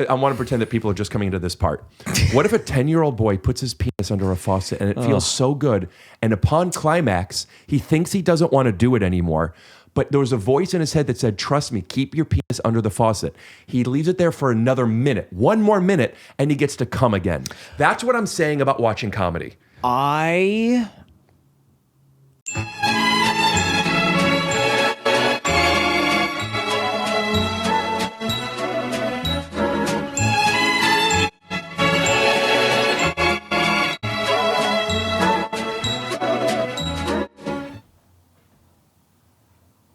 I want to pretend that people are just coming into this part. What if a 10-year-old boy puts his penis under a faucet and it feels so good, and upon climax, he thinks he doesn't want to do it anymore, but there was a voice in his head that said, trust me, keep your penis under the faucet. He leaves it there for another minute, one more minute, and he gets to come again. That's what I'm saying about watching comedy.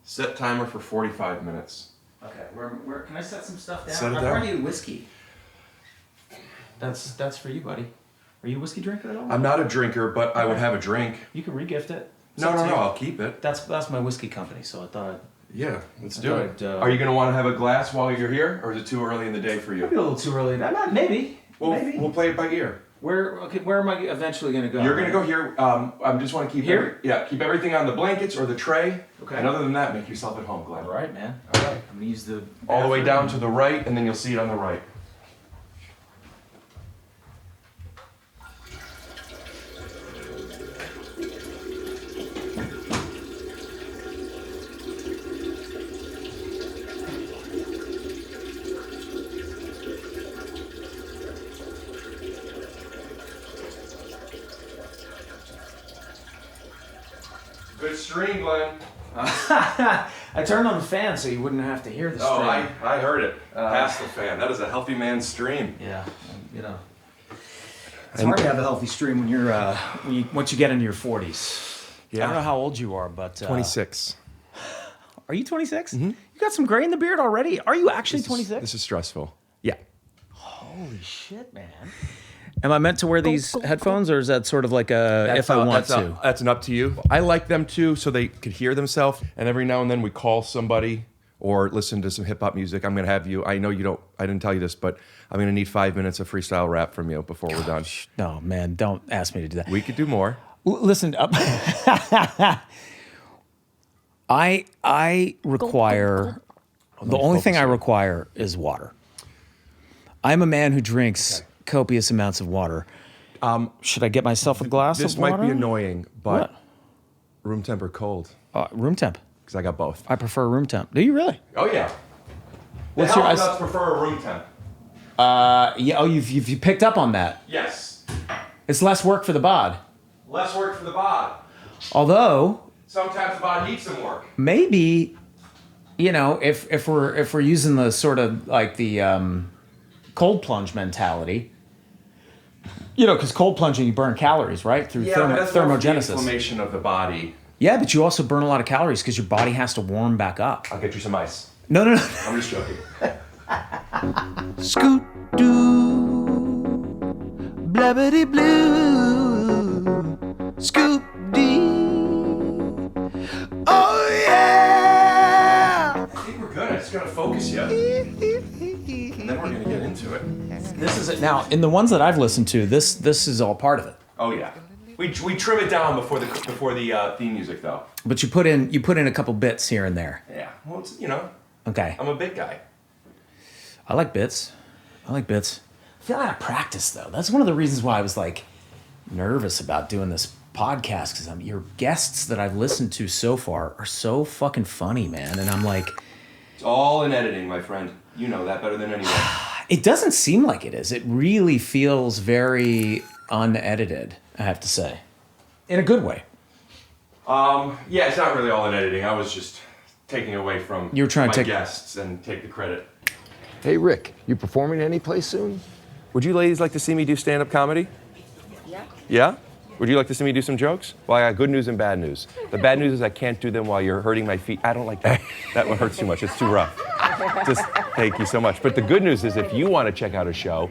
Set timer for 45 minutes. Okay, where can I set some stuff down? Set it I down. brought you whiskey. That's for you, buddy. Are you a whiskey drinker at all? I'm not a drinker, but I would have a drink. You can regift it. No, I'll keep it. That's my whiskey company, so I thought Yeah, let's do it. I'd, Are you going to want to have a glass while you're here, or is it too early in the day for you? maybe a little too early. Maybe. We'll play it by ear. Where am I eventually going to go? You're going to go here. I just want to keep Here? keep everything on the blankets or the tray. Okay. And other than that, make yourself at home, Glenn. All right, man. All right. I'm going to use the All the way bathroom. down to the right, and then you'll see it on the right. Good stream, Glenn. I turned on the fan so you wouldn't have to hear the stream. Oh, I heard it. Past the fan. That is a healthy man's stream. Yeah, it's hard to have a healthy stream when you're once you get into your 40s. Yeah. I don't know how old you are, but 26. Are you 26? Mm-hmm. You got some gray in the beard already. Are you actually 26? This is stressful. Yeah. Holy shit, man! Am I meant to wear these headphones, or is that sort of like if I want to? That's an up to you. I like them too, so they could hear themselves. And every now and then we call somebody or listen to some hip hop music. I'm gonna have you. I know you don't. I didn't tell you this, but I'm gonna need 5 minutes of freestyle rap from you before we're done. No, man, don't ask me to do that. We could do more. Listen, I require the only thing I require is water. I'm a man who drinks copious amounts of water. Should I get myself a glass This of water? might be annoying, but What? room temp or cold? Room temp. Because I got both. I prefer room temp. Do you really? Oh yeah. What's the your health ice? nuts prefer a room temp. Yeah. Oh, you've picked up on that. Yes. It's less work for the bod. Less work for the bod. Although Sometimes the bod needs some work. maybe, if we're using the sort of like the cold plunge mentality. Because cold plunging, you burn calories, right? Through But that's more for the thermogenesis. inflammation of the body. Yeah, but you also burn a lot of calories because your body has to warm back up. I'll get you some ice. No. I'm just joking. Scoot doo, blabbity blue, scoop dee. Oh yeah! I think we're good. I just gotta focus you. And then we're gonna get into it. This is it. Now, in the ones that I've listened to, this is all part of it. Oh yeah. We trim it down before the theme music though. But you put in a couple bits here and there. Yeah. Well, it's, Okay. I'm a big guy. I like bits. I feel out of practice though. That's one of the reasons why I was like nervous about doing this podcast, because your guests that I've listened to so far are so fucking funny, man. And I'm like, It's all in editing, my friend. You know that better than anyone. it doesn't seem like it is. It really feels very unedited, I have to say. In a good way. Yeah, it's not really all in editing. I was just taking away from You were trying my to take- guests and take the credit. Hey, Rick, you performing any place soon? Would you ladies like to see me do stand-up comedy? Yeah. Yeah? Would you like to see me do some jokes? Well, I got good news and bad news. The bad news is I can't do them while you're hurting my feet. I don't like that. That one hurts too much. It's too rough. Just thank you so much. But the good news is if you want to check out a show,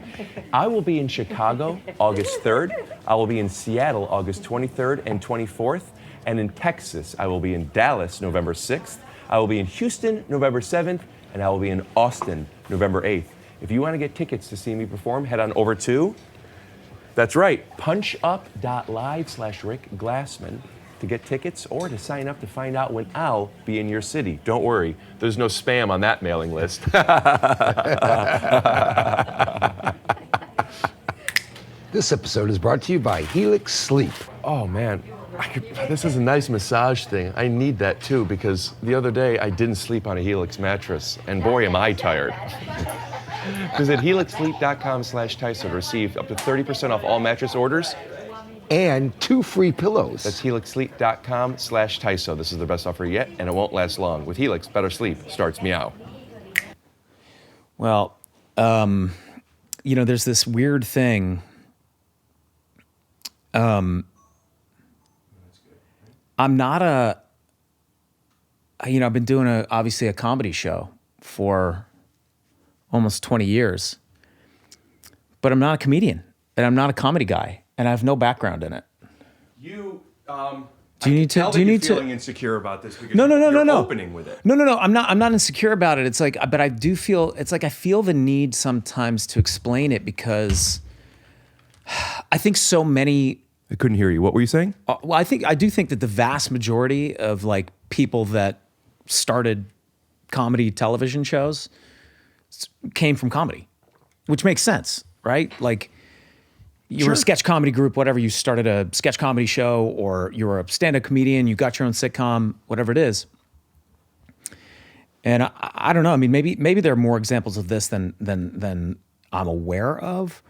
I will be in Chicago August 3rd. I will be in Seattle August 23rd and 24th. And in Texas, I will be in Dallas November 6th. I will be in Houston November 7th. And I will be in Austin November 8th. If you want to get tickets to see me perform, head on over to, that's right, punchup.live/Rick Glassman to get tickets or to sign up to find out when I'll be in your city. Don't worry, there's no spam on that mailing list. This episode is brought to you by Helix Sleep. Oh man, this is a nice massage thing. I need that too because the other day I didn't sleep on a Helix mattress, and boy am I tired. Visit helixsleep.com/TYSO to receive up to 30% off all mattress orders. And 2 free pillows. That's helixsleep.com/TYSO. This is the best offer yet, and it won't last long. With Helix, better sleep starts meow. Well, there's this weird thing. I'm not I've been doing obviously a comedy show for almost 20 years, but I'm not a comedian and I'm not a comedy guy and I have no background in it. You, do you need to? Do you need to? Feeling insecure about this because No. you're opening with it. No. I'm not insecure about it. It's like, but I do feel, it's like I feel the need sometimes to explain it because I think so many. I couldn't hear you. What were you saying? Well, I do think that the vast majority of like people that started comedy television shows came from comedy, which makes sense, right? Like you were a sketch comedy group, whatever, you started a sketch comedy show, or you were a stand-up comedian, you got your own sitcom, whatever it is. And I don't know. I mean, maybe there are more examples of this than I'm aware of.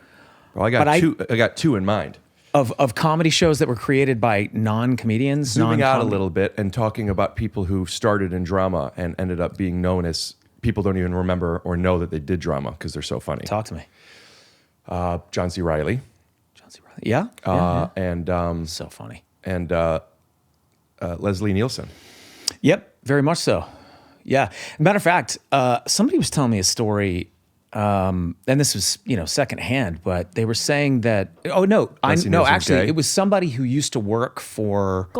Well, I got two in mind. Of comedy shows that were created by non-comedians, zooming out a little bit and talking about people who started in drama and ended up being known as people don't even remember or know that they did drama because they're so funny. Talk to me. John C. Reilly. Yeah. And so funny. And Leslie Nielsen. Yep, very much so. Yeah. Matter of fact, somebody was telling me a story. And this was, secondhand, but they were saying that, actually, it was somebody who used to work for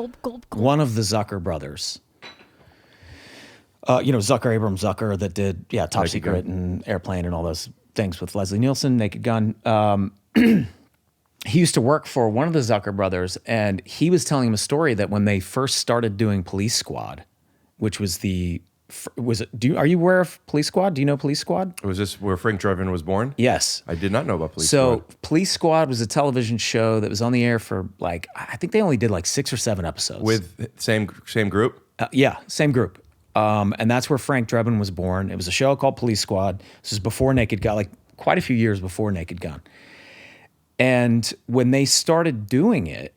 one of the Zucker brothers. Zucker, Abraham Zucker, that did, Top Secret and Airplane and all those things with Leslie Nielsen, Naked Gun. He used to work for one of the Zucker brothers, and he was telling him a story that when they first started doing Police Squad, which was are you aware of Police Squad? Do you know Police Squad? Was this where Frank Drebin was born? Yes. I did not know about Police Squad. So Police Squad was a television show that was on the air for I think they only did 6 or 7 episodes. With same group? Yeah, same group. And that's where Frank Drebin was born. It was a show called Police Squad. This was before Naked Gun, quite a few years before Naked Gun. And when they started doing it,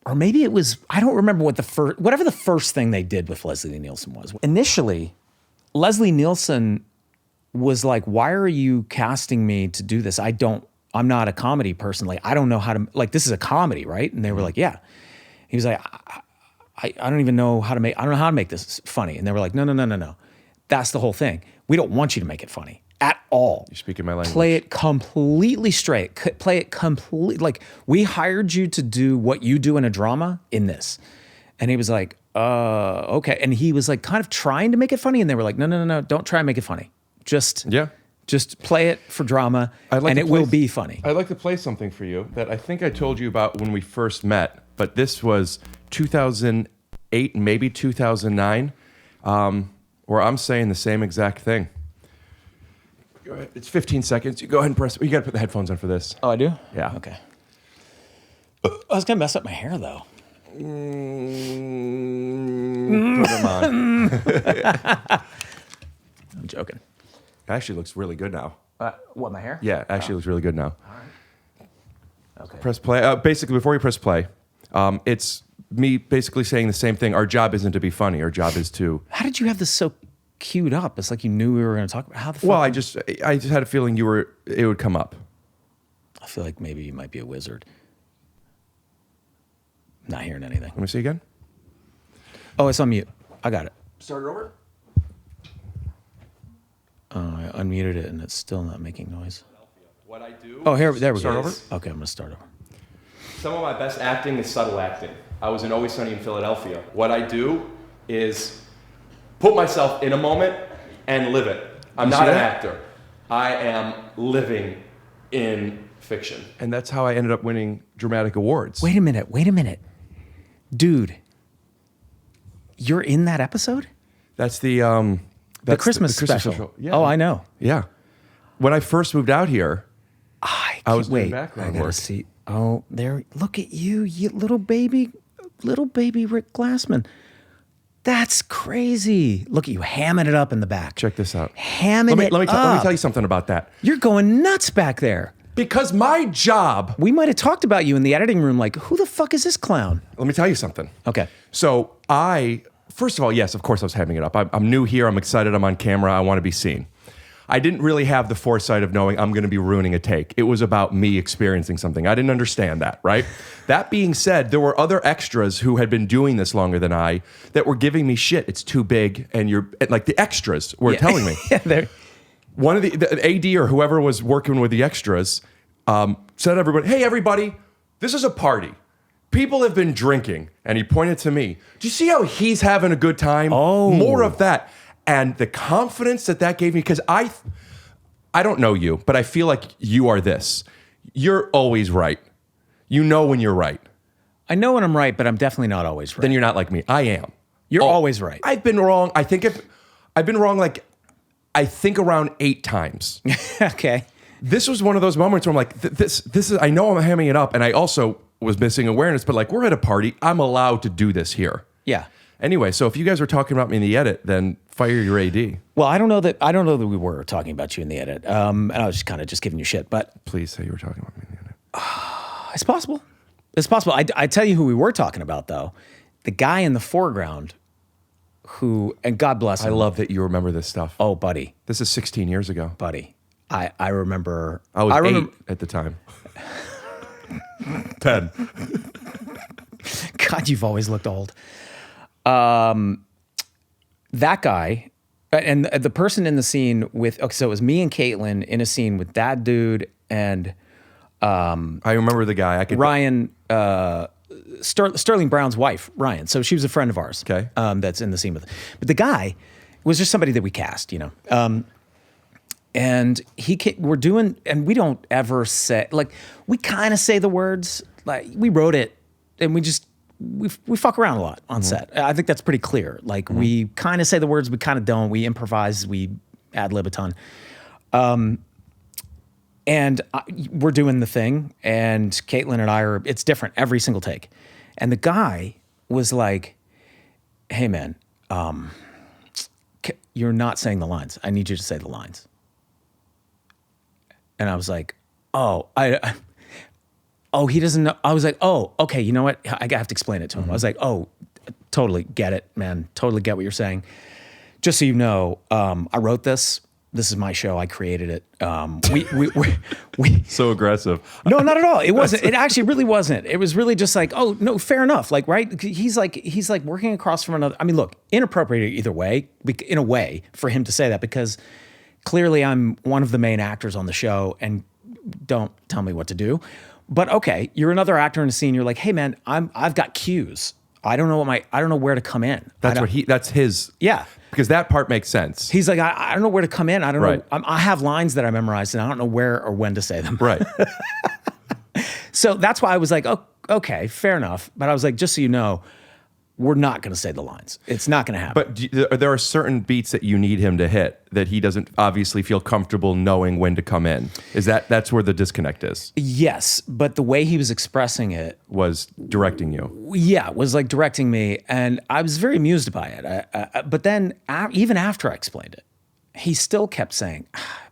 or maybe it was, I don't remember whatever the first thing they did with Leslie Nielsen was. Initially, Leslie Nielsen was like, why are you casting me to do this? I'm not a comedy person. I don't know how to, this is a comedy, right? And they were like, yeah. He was like, I don't even know how to I don't know how to make this funny. And they were like, no. That's the whole thing. We don't want you to make it funny at all. You're speaking my language. Play it completely straight. Play it completely, we hired you to do what you do in a drama in this. And he was like, okay. And he was kind of trying to make it funny. And they were like, no, don't try and make it funny. Just play it for drama and it will be funny. I'd like to play something for you that I think I told you about when we first met, but this was 2008, maybe 2009, where I'm saying the same exact thing. Go ahead. It's 15 seconds. You go ahead and press. You got to put the headphones on for this. Oh, I do? Yeah. Okay. I was going to mess up my hair, though. Put them on. I'm joking. Actually looks really good now. What, my hair? Yeah, actually looks really good now. All right. Okay. Press play. Basically, before you press play, it's me basically saying the same thing. Our job isn't to be funny. Our job is to... How did you have this so queued up? It's like you knew we were going to talk about how the fuck. Well, I just had a feeling it would come up. I feel like maybe you might be a wizard. Not hearing anything. Let me see again. Oh, it's on mute. I got it. Start it over. Oh, I unmuted it and it's still not making noise. What I do... Oh, there we go. Start over? Okay, I'm going to start over. Some of my best acting is subtle acting. I was in Always Sunny in Philadelphia. What I do is put myself in a moment and live it. I'm not an actor. I am living in fiction. And that's how I ended up winning dramatic awards. Wait a minute. Dude, you're in that episode? That's the Christmas special. Yeah. Oh, I know. Yeah. When I first moved out here, I I was doing wait. background I gotta work. see. Oh, there. Look at you, you little baby Rick Glassman. That's crazy. Look at you hamming it up in the back. Check this out. Hamming Let me it tell up. you something about that. You're going nuts back there. Because my job. We might have talked about you in the editing room. Like, who the fuck is this clown? Let me tell you something. Okay. So first of all, yes, of course I was hamming it up. I'm new here. I'm excited. I'm on camera. I want to be seen. I didn't really have the foresight of knowing I'm going to be ruining a take. It was about me experiencing something. I didn't understand that, right? That being said, there were other extras who had been doing this longer than I that were giving me shit. It's too big. And like the extras were telling me. Yeah, One of the AD or whoever was working with the extras said to everybody, hey, everybody, this is a party. People have been drinking. And he pointed to me. Do you see how he's having a good time? Oh. More of that. And the confidence that gave me, because I don't know you, but I feel like you are this. You're always right. You know when you're right. I know when I'm right, but I'm definitely not always right. Then you're not like me. I am. You're always right. I've been wrong. I've been wrong like, I think around 8 times. Okay. This was one of those moments where I'm like, this is, I know I'm hamming it up. And I also was missing awareness, but like, we're at a party. I'm allowed to do this here. Yeah. Anyway, so if you guys were talking about me in the edit, then fire your AD. Well, I don't know that we were talking about you in the edit. And I was just kind of giving you shit, but Please say you were talking about me in the edit. it's possible. It's possible. I tell you who we were talking about though. The guy in the foreground who, and God bless him. I love that you remember this stuff. Oh, buddy. This is 16 years ago. Buddy. I remember. I was 8 at the time. 10. God, you've always looked old. That guy, and the person in the scene with, okay, so it was me and Caitlin in a scene with that dude and I remember the guy. Ryan, Sterling Brown's wife, Ryan. So she was a friend of ours. Okay. That's in the scene with. But the guy was just somebody that we cast, you know. And we're doing, and we don't ever say, like, we kind of say the words, like, we wrote it, and we fuck around a lot on set. I think that's pretty clear. Like, we kind of say the words, we kind of don't. We improvise, we ad-lib a ton. And we're doing the thing, and Caitlin and I it's different every single take. And the guy was like, hey, man, you're not saying the lines. I need you to say the lines. And I was like, oh, he doesn't know. I was like, oh, okay, you know what? I have to explain it to him. I was like, oh, totally get it, man. Totally get what you're saying. Just so you know, I wrote this. This is my show. I created it. We So aggressive. No, not at all. It wasn't. It actually really wasn't. It was really just like, oh, no, fair enough. Like, right? He's like working across from another. I mean, look, inappropriate either way, in a way, for him to say that, because clearly I'm one of the main actors on the show and don't tell me what to do. But okay, you're another actor in a scene. You're like, hey man, I've got cues. I don't know where to come in. That's his. Yeah. Because that part makes sense. He's like, I don't know where to come in. I don't Right. know. I have lines that I memorized and I don't know where or when to say them. Right. So that's why I was like, oh, okay, fair enough. But I was like, just so you know, we're not going to say the lines. It's not going to happen. But there are certain beats that you need him to hit that he doesn't obviously feel comfortable knowing when to come in. That's where the disconnect is. Yes, but the way he was expressing it Was directing you. yeah, was like directing me, and I was very amused by it. But then, even after I explained it, he still kept saying,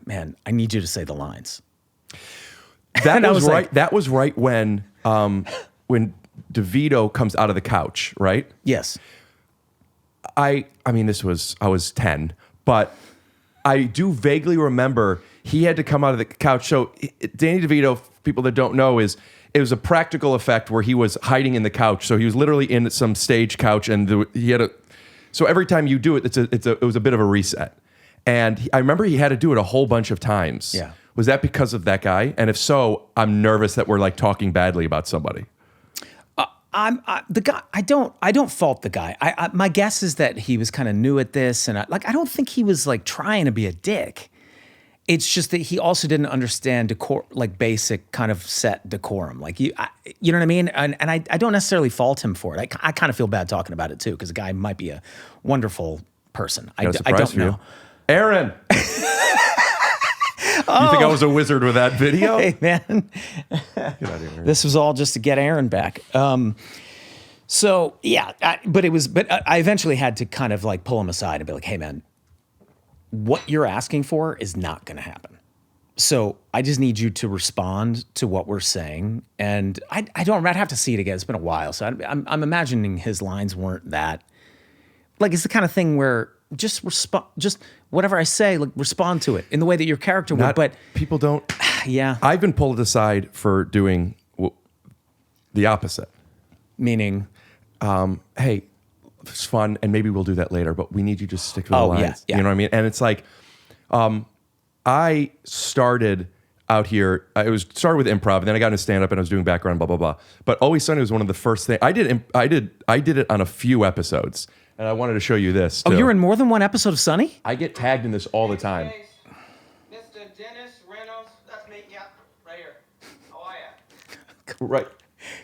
"Man, I need you to say the lines." That I was was right. like- That was right when DeVito comes out of the couch, right? Yes. I mean, I was 10, but I do vaguely remember he had to come out of the couch. So Danny DeVito, people that don't know, it was a practical effect where he was hiding in the couch. So he was literally in some stage couch, and so every time you do it, it was a bit of a reset. And I remember he had to do it a whole bunch of times. Yeah. Was that because of that guy? And if so, I'm nervous that we're like talking badly about somebody. The guy. I don't fault the guy. My guess is that he was kind of new at this, and I don't think he was like trying to be a dick. It's just that he also didn't understand like basic kind of set decorum. Like you know what I mean? And I don't necessarily fault him for it. I kind of feel bad talking about it too, because the guy might be a wonderful person. I don't know. Aaron. You think I was a wizard with that video? Hey, man. Get out of here. This was all just to get Aaron back. So yeah, but I eventually had to kind of like pull him aside and be like, hey man, what you're asking for is not going to happen. So I just need you to respond to what we're saying. And I'd have to see it again. It's been a while. So I'm imagining his lines weren't that, like, it's the kind of thing where just whatever I say, like, respond to it in the way that your character would. But people don't. Yeah. I've been pulled aside for doing the opposite. Meaning? Hey, it's fun, and maybe we'll do that later, but we need you to stick to the Oh, lines. yeah. You know what I mean? And it's like, I started out here. Started with improv, and then I got into stand up, and I was doing background, blah blah blah. But Always Sunny was one of the first things I did. I did it on a few episodes, and I wanted to show you this. Oh, too. you're in more than one episode of Sunny? I get tagged in this all the time. Mr. Dennis Reynolds, that's me. Yeah, right here. How are ya? Right,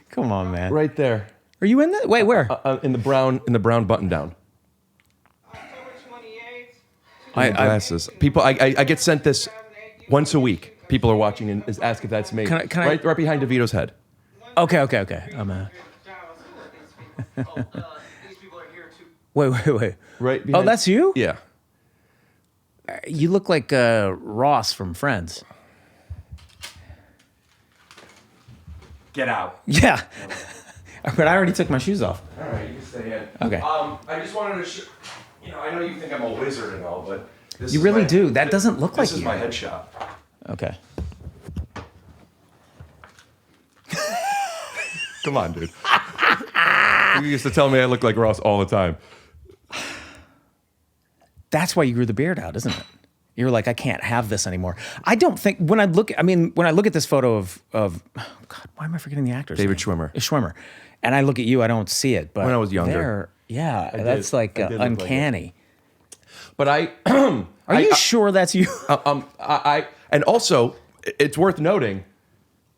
Come on, man. right there, Are you in that? Wait, where? in the brown button down. October 28th. Glasses. People, I get sent this once a week. People are watching and ask if that's me. Can I- right behind DeVito's head. Okay. I'm These people are here too. wait. Right. Oh, Behind, that's you? Yeah. You look like Ross from Friends. Get out. Yeah. But I already took my shoes off. All right, you can stay in. Okay. I just wanted to, I know you think I'm a wizard and all, but this You is really my- do. That doesn't look like This is you. my headshot. Okay. Come on, dude. You used to tell me I look like Ross all the time. That's why you grew the beard out, isn't it? You're like, I can't have this anymore. I don't think when I look at this photo of oh God, why am I forgetting the actor's David name? Schwimmer. Schwimmer. And I look at you, I don't see it. But When I was younger. That's like I did look like it. uncanny. But Are you sure that's you? And also, it's worth noting,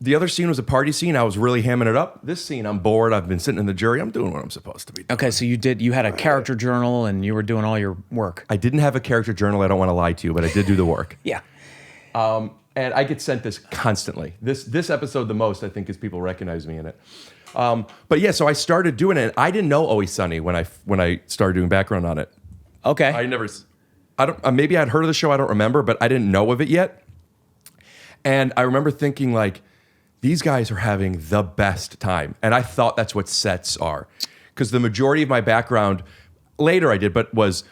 the other scene was a party scene. I was really hamming it up. This scene, I'm bored. I've been sitting in the jury. I'm doing what I'm supposed to be doing. Okay, so you had a character journal and you were doing all your work. I didn't have a character journal. I don't want to lie to you, but I did do the work. Yeah. And I get sent this constantly. This episode the most, I think, is people recognize me in it. But yeah, so I started doing it. And I didn't know Always Sunny when I started doing background on it. Okay. Maybe I'd heard of the show. I don't remember, but I didn't know of it yet. And I remember thinking, like, these guys are having the best time. And I thought that's what sets are. Because the majority of my background, later I did, but was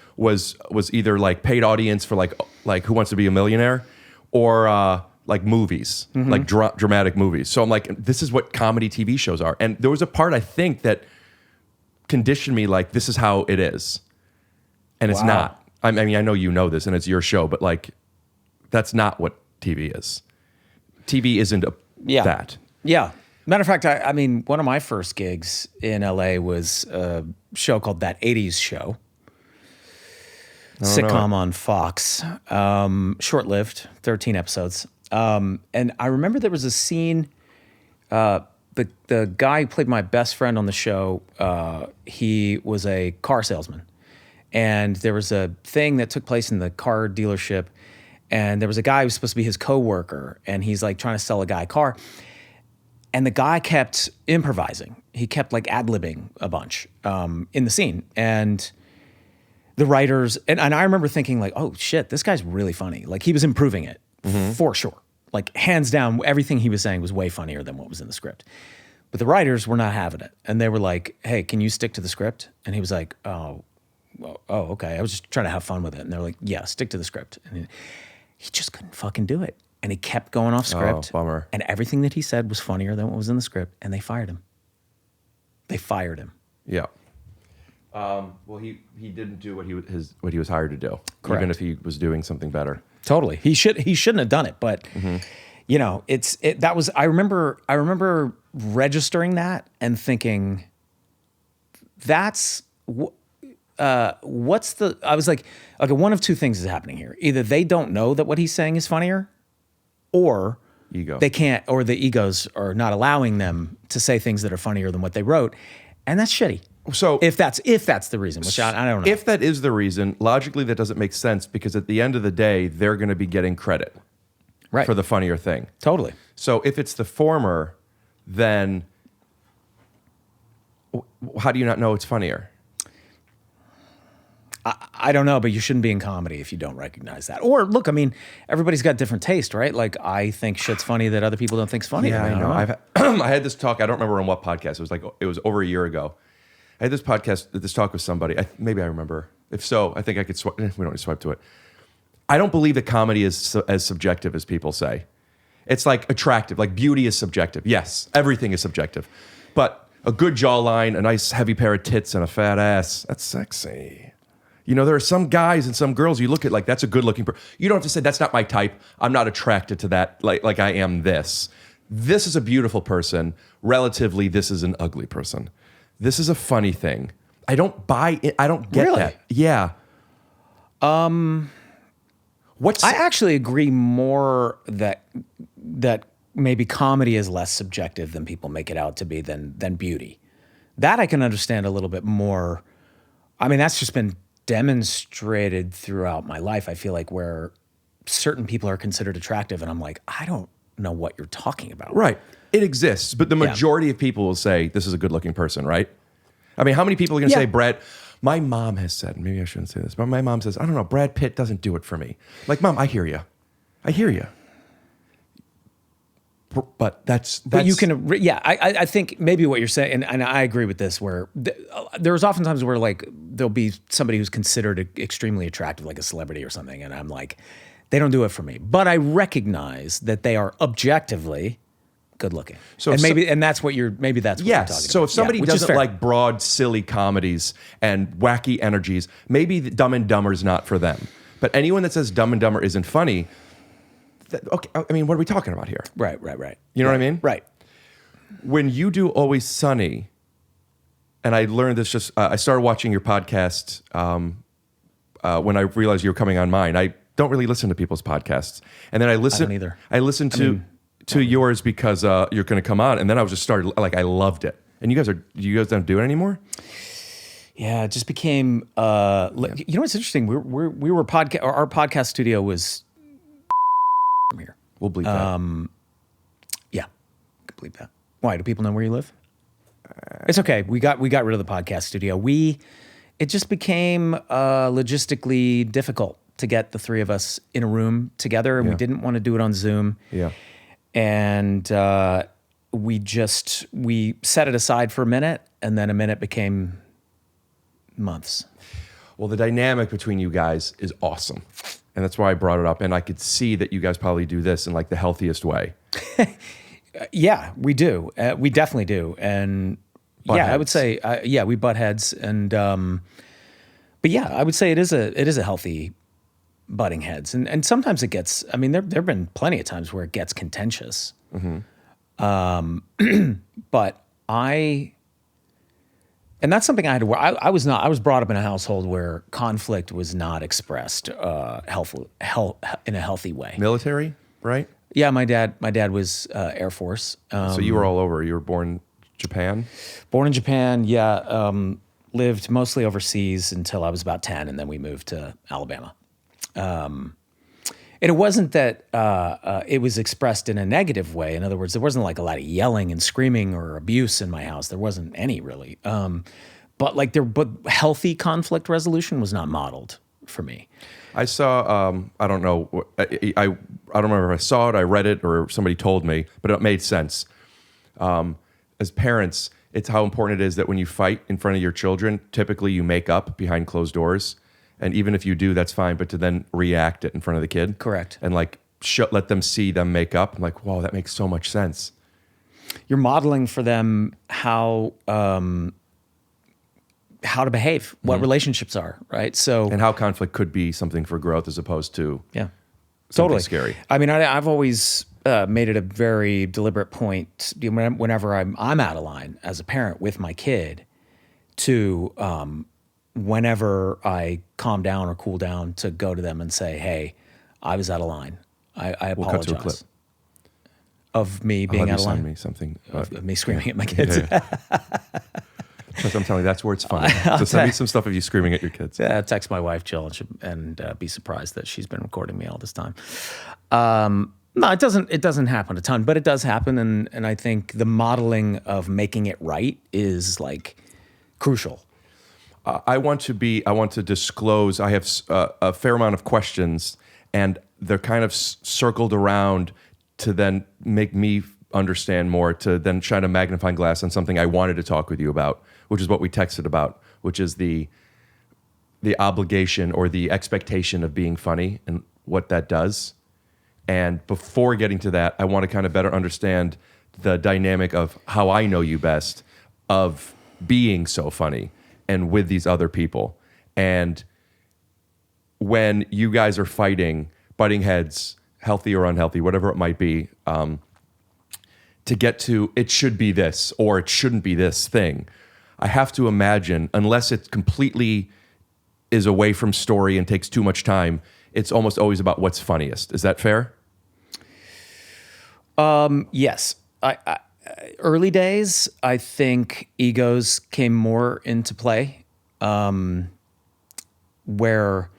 either like paid audience for like Who Wants to Be a Millionaire, or like movies, like dramatic movies. So I'm like, this is what comedy TV shows are. And there was a part, I think, that conditioned me like, this is how it is. And it's Wow. not. I mean, I know you know this and it's your show, but like, that's not what TV is. TV isn't that. Yeah. Matter of fact, I mean, one of my first gigs in LA was a show called That 80s Show. Sitcom on Fox. Short-lived, 13 episodes. And I remember there was a scene, the guy who played my best friend on the show, he was a car salesman. And there was a thing that took place in the car dealership, and there was a guy who was supposed to be his coworker, and he's like trying to sell a guy a car. And the guy kept improvising. He kept like ad-libbing a bunch in the scene. And the writers, and I remember thinking like, oh shit, this guy's really funny. Like he was improving it for sure. Like hands down, everything he was saying was way funnier than what was in the script. But the writers were not having it. And they were like, hey, can you stick to the script? And he was like, oh, okay. I was just trying to have fun with it. And they're like, yeah, stick to the script. And he just couldn't fucking do it. And he kept going off script. Oh, bummer. And everything that he said was funnier than what was in the script. And they fired him. Yeah. Well, he didn't do what he was hired to do. Correct. Even if he was doing something better. Totally. He shouldn't have done it. But you know, that was. I remember registering that and thinking, that's what's the. I was like, okay, one of two things is happening here. Either they don't know that what he's saying is funnier, or Ego. they can't, or the egos are not allowing them to say things that are funnier than what they wrote, and that's shitty. So if that's the reason, which I don't know. If that is the reason, logically that doesn't make sense because at the end of the day, they're going to be getting credit. Right. for the funnier thing. Totally. So if it's the former, then how do you not know it's funnier? I don't know, but you shouldn't be in comedy if you don't recognize that. Or look, I mean, everybody's got different taste, right? Like I think shit's funny that other people don't think's funny. Yeah, I mean, I know. I had this talk. I don't remember on what podcast. It was over a year ago. I had this talk with somebody. Maybe I remember. If so, I think I could swipe. We don't need to swipe to it. I don't believe that comedy is as subjective as people say. It's like attractive. Like beauty is subjective. Yes, everything is subjective. But a good jawline, a nice heavy pair of tits, and a fat ass, that's sexy. You know, there are some guys and some girls you look at like, that's a good looking person. You don't have to say, that's not my type. I'm not attracted to that like I am this. This is a beautiful person. Relatively, this is an ugly person. This is a funny thing. I don't buy it. I don't get Really? that. Yeah. I actually agree more that maybe comedy is less subjective than people make it out to be than beauty. That I can understand a little bit more. I mean, that's just been demonstrated throughout my life. I feel like where certain people are considered attractive, and I'm like, I don't know what you're talking about. Right. It exists, but the majority of people will say this is a good-looking person, right? I mean, how many people are going to say Brad? My mom has said, maybe I shouldn't say this, but my mom says, I don't know, Brad Pitt doesn't do it for me. Like, Mom, I hear you. I hear you. But that's you can, I think maybe what you're saying, and I agree with this, where there's oftentimes where like there'll be somebody who's considered extremely attractive, like a celebrity or something, and I'm like, they don't do it for me. But I recognize that they are objectively good looking. So and that's what you're talking about. So if somebody doesn't like broad, silly comedies and wacky energies, maybe Dumb and Dumber's not for them. But anyone that says Dumb and Dumber isn't funny, okay, I mean, what are we talking about here? Right. You know what I mean? Right. When you do Always Sunny, and I learned this I started watching your podcast when I realized you were coming on mine. I don't really listen to people's podcasts. And then I listened. I don't either. I listened to yours because you're going to come on. And then I was just started, like, I loved it. And you guys don't do it anymore? Yeah, it just became, you know what's interesting? We were our podcast studio was from here. We'll bleep that. Yeah, can bleep that. Why? Do people know where you live? It's okay. We got rid of the podcast studio. It just became logistically difficult to get the three of us in a room together, and we didn't want to do it on Zoom. Yeah. And we set it aside for a minute, and then a minute became months. Well, the dynamic between you guys is awesome. And that's why I brought it up. And I could see that you guys probably do this in like the healthiest way. Yeah, we do. We definitely do. And I would say, we butt heads. And, but yeah, I would say it is a healthy butting heads. And sometimes it gets, I mean, there've been plenty of times where it gets contentious. Mm-hmm. But and that's something I had to work. I was brought up in a household where conflict was not expressed in a healthy way. Military, right? Yeah, my dad was Air Force. So you were all over. You were born Japan? Born in Japan, yeah. Lived mostly overseas until I was about 10, and then we moved to Alabama. And it wasn't that it was expressed in a negative way. In other words, there wasn't like a lot of yelling and screaming or abuse in my house. There wasn't any really. But healthy conflict resolution was not modeled for me. I saw, I don't know, I don't remember if I saw it, I read it, or somebody told me, but it made sense. As parents, it's how important it is that when you fight in front of your children, typically you make up behind closed doors. And even if you do, that's fine. But to then react it in front of the kid. Correct. And like let them see them make up. I'm like, wow, that makes so much sense. You're modeling for them how to behave, what relationships are, right? So and how conflict could be something for growth as opposed to totally scary. I mean, I've always made it a very deliberate point whenever I'm out of line as a parent with my kid to whenever I calm down or cool down to go to them and say, hey, I was out of line. I apologize. We'll cut to a clip. Of me being out of line? Send me something. Of me screaming at my kids. Yeah. Because I'm telling you, that's where it's funny. So send me some stuff of you screaming at your kids. Yeah, text my wife, Jill, and be surprised that she's been recording me all this time. No, it doesn't. It doesn't happen a ton, but it does happen, and I think the modeling of making it right is like crucial. I want to disclose. I have a fair amount of questions, and they're kind of circled around to then make me understand more, to then shine a magnifying glass on something I wanted to talk with you about, which is what we texted about, which is the obligation or the expectation of being funny and what that does. And before getting to that, I want to kind of better understand the dynamic of how I know you best, of being so funny and with these other people. And when you guys are fighting, butting heads, healthy or unhealthy, whatever it might be, to get to it should be this or it shouldn't be this thing, I have to imagine, unless it completely is away from story and takes too much time, it's almost always about what's funniest. Is that fair? Yes. I early days, I think egos came more into play, where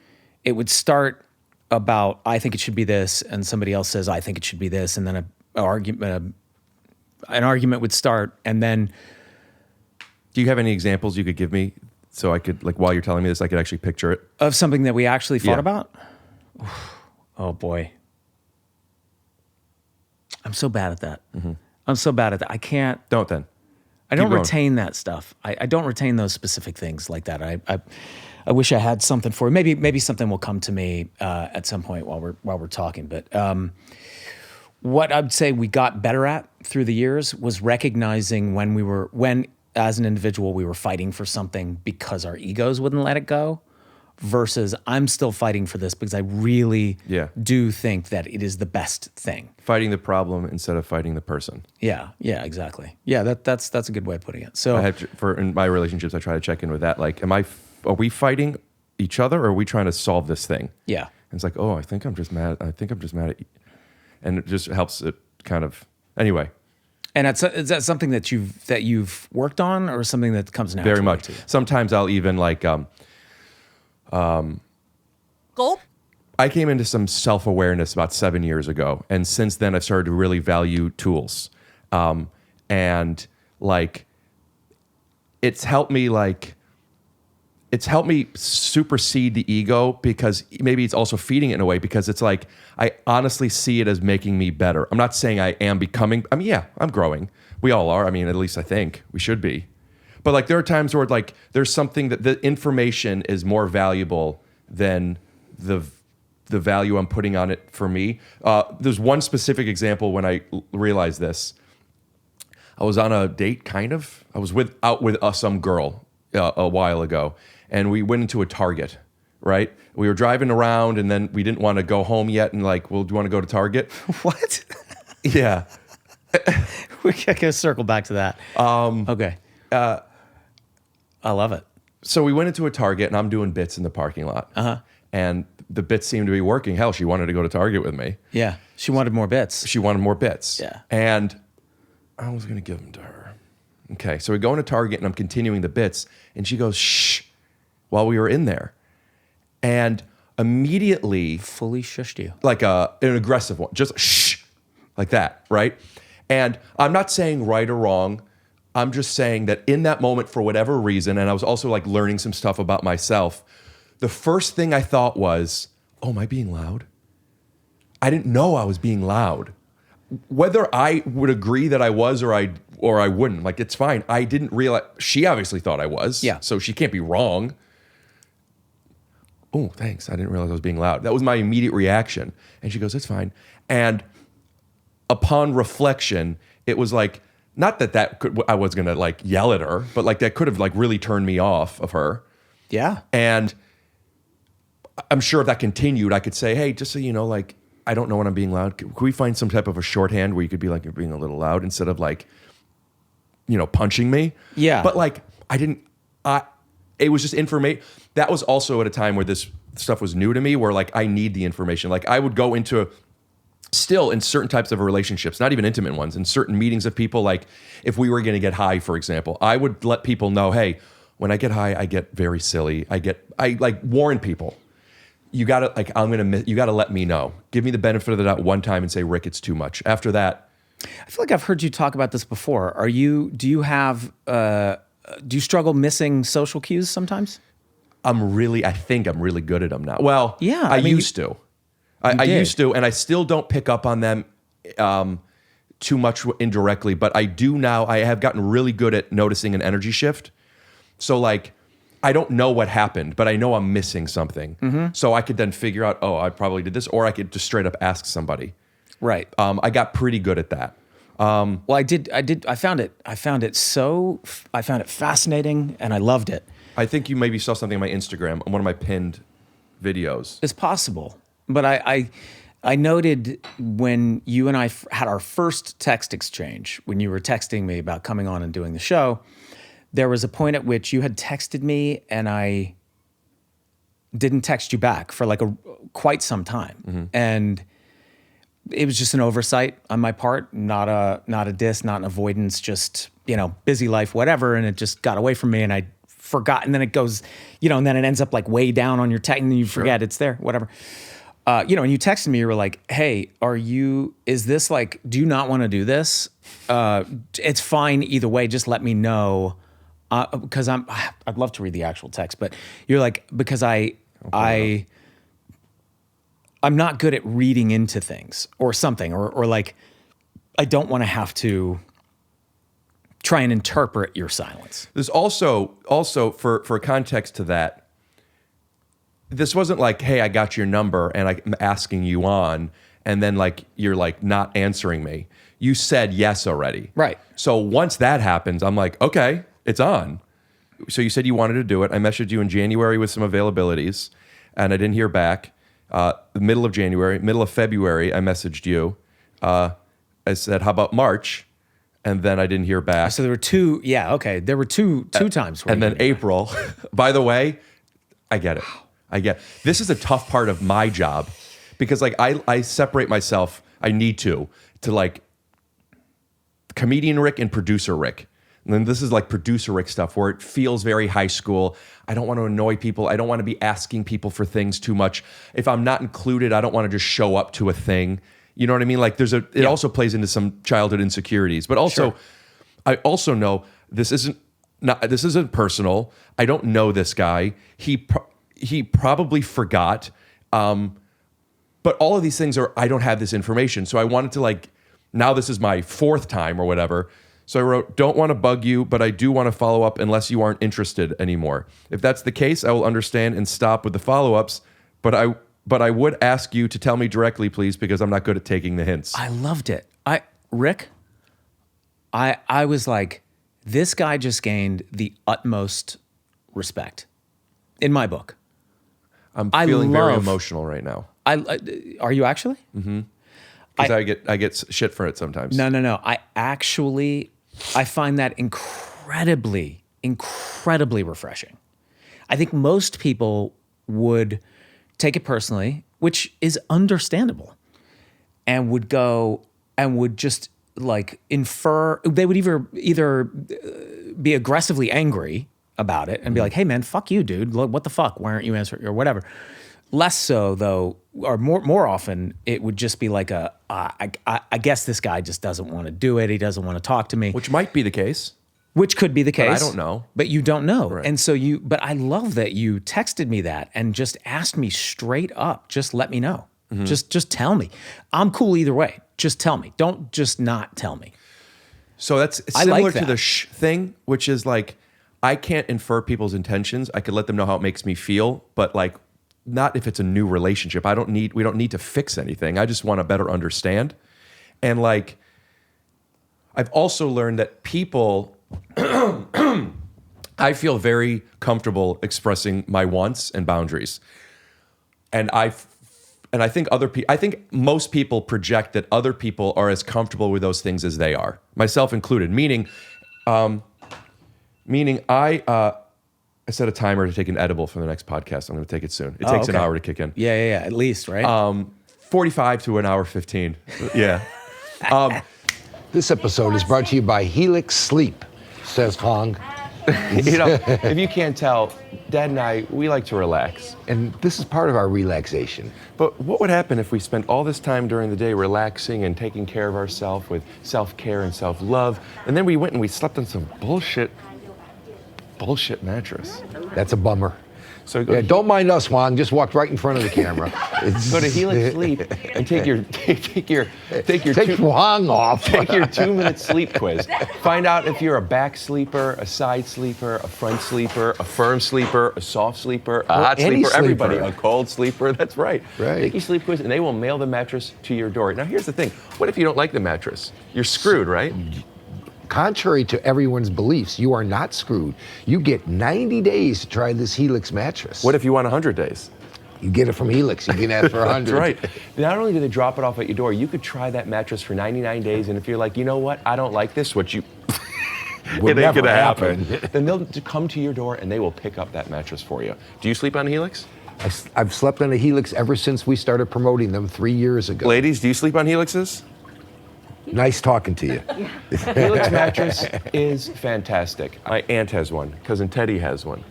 it would start about, I think it should be this, and somebody else says, I think it should be this, and then an argument would start, and then... Do you have any examples you could give me so I could, like, while you're telling me this, I could actually picture it? Of something that we actually fought Yeah. about? Oh, boy. I'm so bad at that. Mm-hmm. I'm so bad at that. I can't... Don't then. I don't Keep going. retain that stuff. I don't retain those specific things like that. I wish I had something for it. Maybe something will come to me at some point while we're talking. But what I'd say we got better at through the years was recognizing when as an individual we were fighting for something because our egos wouldn't let it go, versus I'm still fighting for this because I really do think that it is the best thing. Fighting the problem instead of fighting the person. Yeah, exactly. Yeah, that's a good way of putting it. So I have to, in my relationships, I try to check in with that. Like, are we fighting each other, or are we trying to solve this thing? Yeah. And it's like, oh, I think I'm just mad at you. And it just helps it kind of, anyway. And is that something that you've worked on, or something that comes naturally? Very much. To you? Sometimes I'll even like, Gulp. I came into some self-awareness about 7 years ago. And since then I've started to really value tools. And like, it's helped me supersede the ego, because maybe it's also feeding it in a way, because it's like, I honestly see it as making me better. I'm not saying I am becoming, I mean, yeah, I'm growing. We all are. I mean, at least I think we should be. But like, there are times where like, there's something that the information is more valuable than the value I'm putting on it for me. There's one specific example when I realized this. I was on a date, kind of. I was out with some girl a while ago, and we went into a Target, right? We were driving around, and then we didn't want to go home yet, and like, well, do you want to go to Target? What? Yeah. We can circle back to that. Okay. I love it. So we went into a Target, and I'm doing bits in the parking lot. And the bits seemed to be working. Hell, she wanted to go to Target with me. Yeah. She wanted more bits. She wanted more bits. Yeah. And I was going to give them to her. Okay, so we go into Target, and I'm continuing the bits, and she goes, shh, while we were in there. And immediately... Fully shushed you. Like an aggressive one, just shh, like that, right? And I'm not saying right or wrong. I'm just saying that in that moment, for whatever reason, and I was also like learning some stuff about myself, the first thing I thought was, oh, am I being loud? I didn't know I was being loud. Whether I would agree that I was or I wouldn't, like, it's fine. I didn't realize, she obviously thought I was. Yeah. So she can't be wrong. Oh, thanks. I didn't realize I was being loud. That was my immediate reaction. And she goes, it's fine. And upon reflection, it was like, not that I was going to like yell at her, but like that could have like really turned me off of her. Yeah. And I'm sure if that continued, I could say, hey, just so you know, like, I don't know when I'm being loud. Could we find some type of a shorthand where you could be like, you're being a little loud, instead of like, you know, punching me? Yeah. But like, it was just information. That was also at a time where this stuff was new to me, where like, I need the information. Like, I would go into, still in certain types of relationships, not even intimate ones, in certain meetings of people, like if we were going to get high, for example, I would let people know, hey, when I get high, I get very silly. I like warn people. you gotta you gotta let me know. Give me the benefit of the doubt one time and say, Rick, it's too much. After that, I feel like I've heard you talk about this before. Do you struggle missing social cues sometimes? I think I'm really good at them now. Well, yeah, I used to. I used to, and I still don't pick up on them too much indirectly, but I do now. I have gotten really good at noticing an energy shift. So like, I don't know what happened, but I know I'm missing something. Mm-hmm. So I could then figure out, oh, I probably did this, or I could just straight up ask somebody. Right. I got pretty good at that. Well, I found it fascinating, and I loved it. I think you maybe saw something on my Instagram, on one of my pinned videos. It's possible, but I noted when you and I had our first text exchange, when you were texting me about coming on and doing the show, there was a point at which you had texted me and I didn't text you back for like quite some time. Mm-hmm. And it was just an oversight on my part, not a diss, not an avoidance, just, busy life, whatever. And it just got away from me and I forgot. And then it goes, and then it ends up like way down on your text and then you forget it's there, whatever. And you texted me, you were like, hey, is this like, do you not want to do this? It's fine either way, just let me know. Because I'd love to read the actual text, but you're like, because I'm not good at reading into things or something, or like, I don't want to have to try and interpret your silence. There's also for context to that, this wasn't like, hey, I got your number and I'm asking you on, and then like, you're like not answering me. You said yes already. Right. So once that happens, I'm like, okay, it's on. So you said you wanted to do it. I messaged you in January with some availabilities, and I didn't hear back. Middle of February, I messaged you. I said, how about March? And then I didn't hear back. So there were two, yeah, okay. There were two times. And then April. By the way, I get it. This is a tough part of my job because like I separate myself, I need to like comedian Rick and producer Rick. And then this is like producer Rick stuff where it feels very high school. I don't want to annoy people. I don't want to be asking people for things too much. If I'm not included, I don't want to just show up to a thing. You know what I mean? Like it also plays into some childhood insecurities, but also I also know this isn't personal. I don't know this guy. He probably forgot. But all of these things I don't have this information. So I wanted to like, now this is my fourth time or whatever. So I wrote, don't want to bug you, but I do want to follow up unless you aren't interested anymore. If that's the case, I will understand and stop with the follow-ups, but I would ask you to tell me directly, please, because I'm not good at taking the hints. I loved it. Rick, I was like, this guy just gained the utmost respect in my book. I'm feeling very emotional right now. Are you actually? Mm-hmm. Because I get shit for it sometimes. No. I find that incredibly, incredibly refreshing. I think most people would take it personally, which is understandable, and would go and would just like infer. They would either be aggressively angry about it and be like, "Hey, man, fuck you, dude. What the fuck? Why aren't you answering?" or whatever. Less so, though, or more often, it would just be like I guess this guy just doesn't want to do it. He doesn't want to talk to me. Which might be the case. Which could be the case. But I don't know. But you don't know. Right. And so but I love that you texted me that and just asked me straight up, just let me know. Mm-hmm. Just tell me. I'm cool either way. Just tell me. Don't just not tell me. So that's similar to the thing, which is like, I can't infer people's intentions. I could let them know how it makes me feel, but like, not if it's a new relationship. We don't need to fix anything. I just want to better understand. And like, I've also learned that people, I feel very comfortable expressing my wants and boundaries. And I think I think most people project that other people are as comfortable with those things as they are, myself included. Meaning I set a timer to take an edible for the next podcast. I'm going to take it soon. It takes an hour to kick in. Yeah, at least, right? 45 to an hour 15. Yeah. This episode is brought to you by Helix Sleep, says Hong. You know, if you can't tell, Dad and I, we like to relax. And this is part of our relaxation. But what would happen if we spent all this time during the day relaxing and taking care of ourselves with self-care and self-love, and then we went and we slept on some bullshit mattress? That's a bummer. So Yeah, don't mind us, Juan. Just walked right in front of the camera. go to Helix Sleep and take your Juan off. Take your 2-minute sleep quiz. Find out if you're a back sleeper, a side sleeper, a front sleeper, a firm sleeper, a soft sleeper, a hot any sleeper, everybody, sleeper. a cold sleeper. That's right. Right. Take your sleep quiz and they will mail the mattress to your door. Now here's the thing. What if you don't like the mattress? You're screwed, right? Contrary to everyone's beliefs, you are not screwed. You get 90 days to try this Helix mattress. What if you want 100 days? You get it from Helix. You can have it for 100. That's right. Not only do they drop it off at your door, you could try that mattress for 99 days, and if you're like, you know what, I don't like this, Would it ain't never gonna happen. happen. Then they'll come to your door and they will pick up that mattress for you. Do you sleep on Helix? I've slept on a Helix ever since we started promoting them 3 years ago. Ladies, do you sleep on Helixes? Nice talking to you. Helix mattress is fantastic. My aunt has one. Cousin Teddy has one.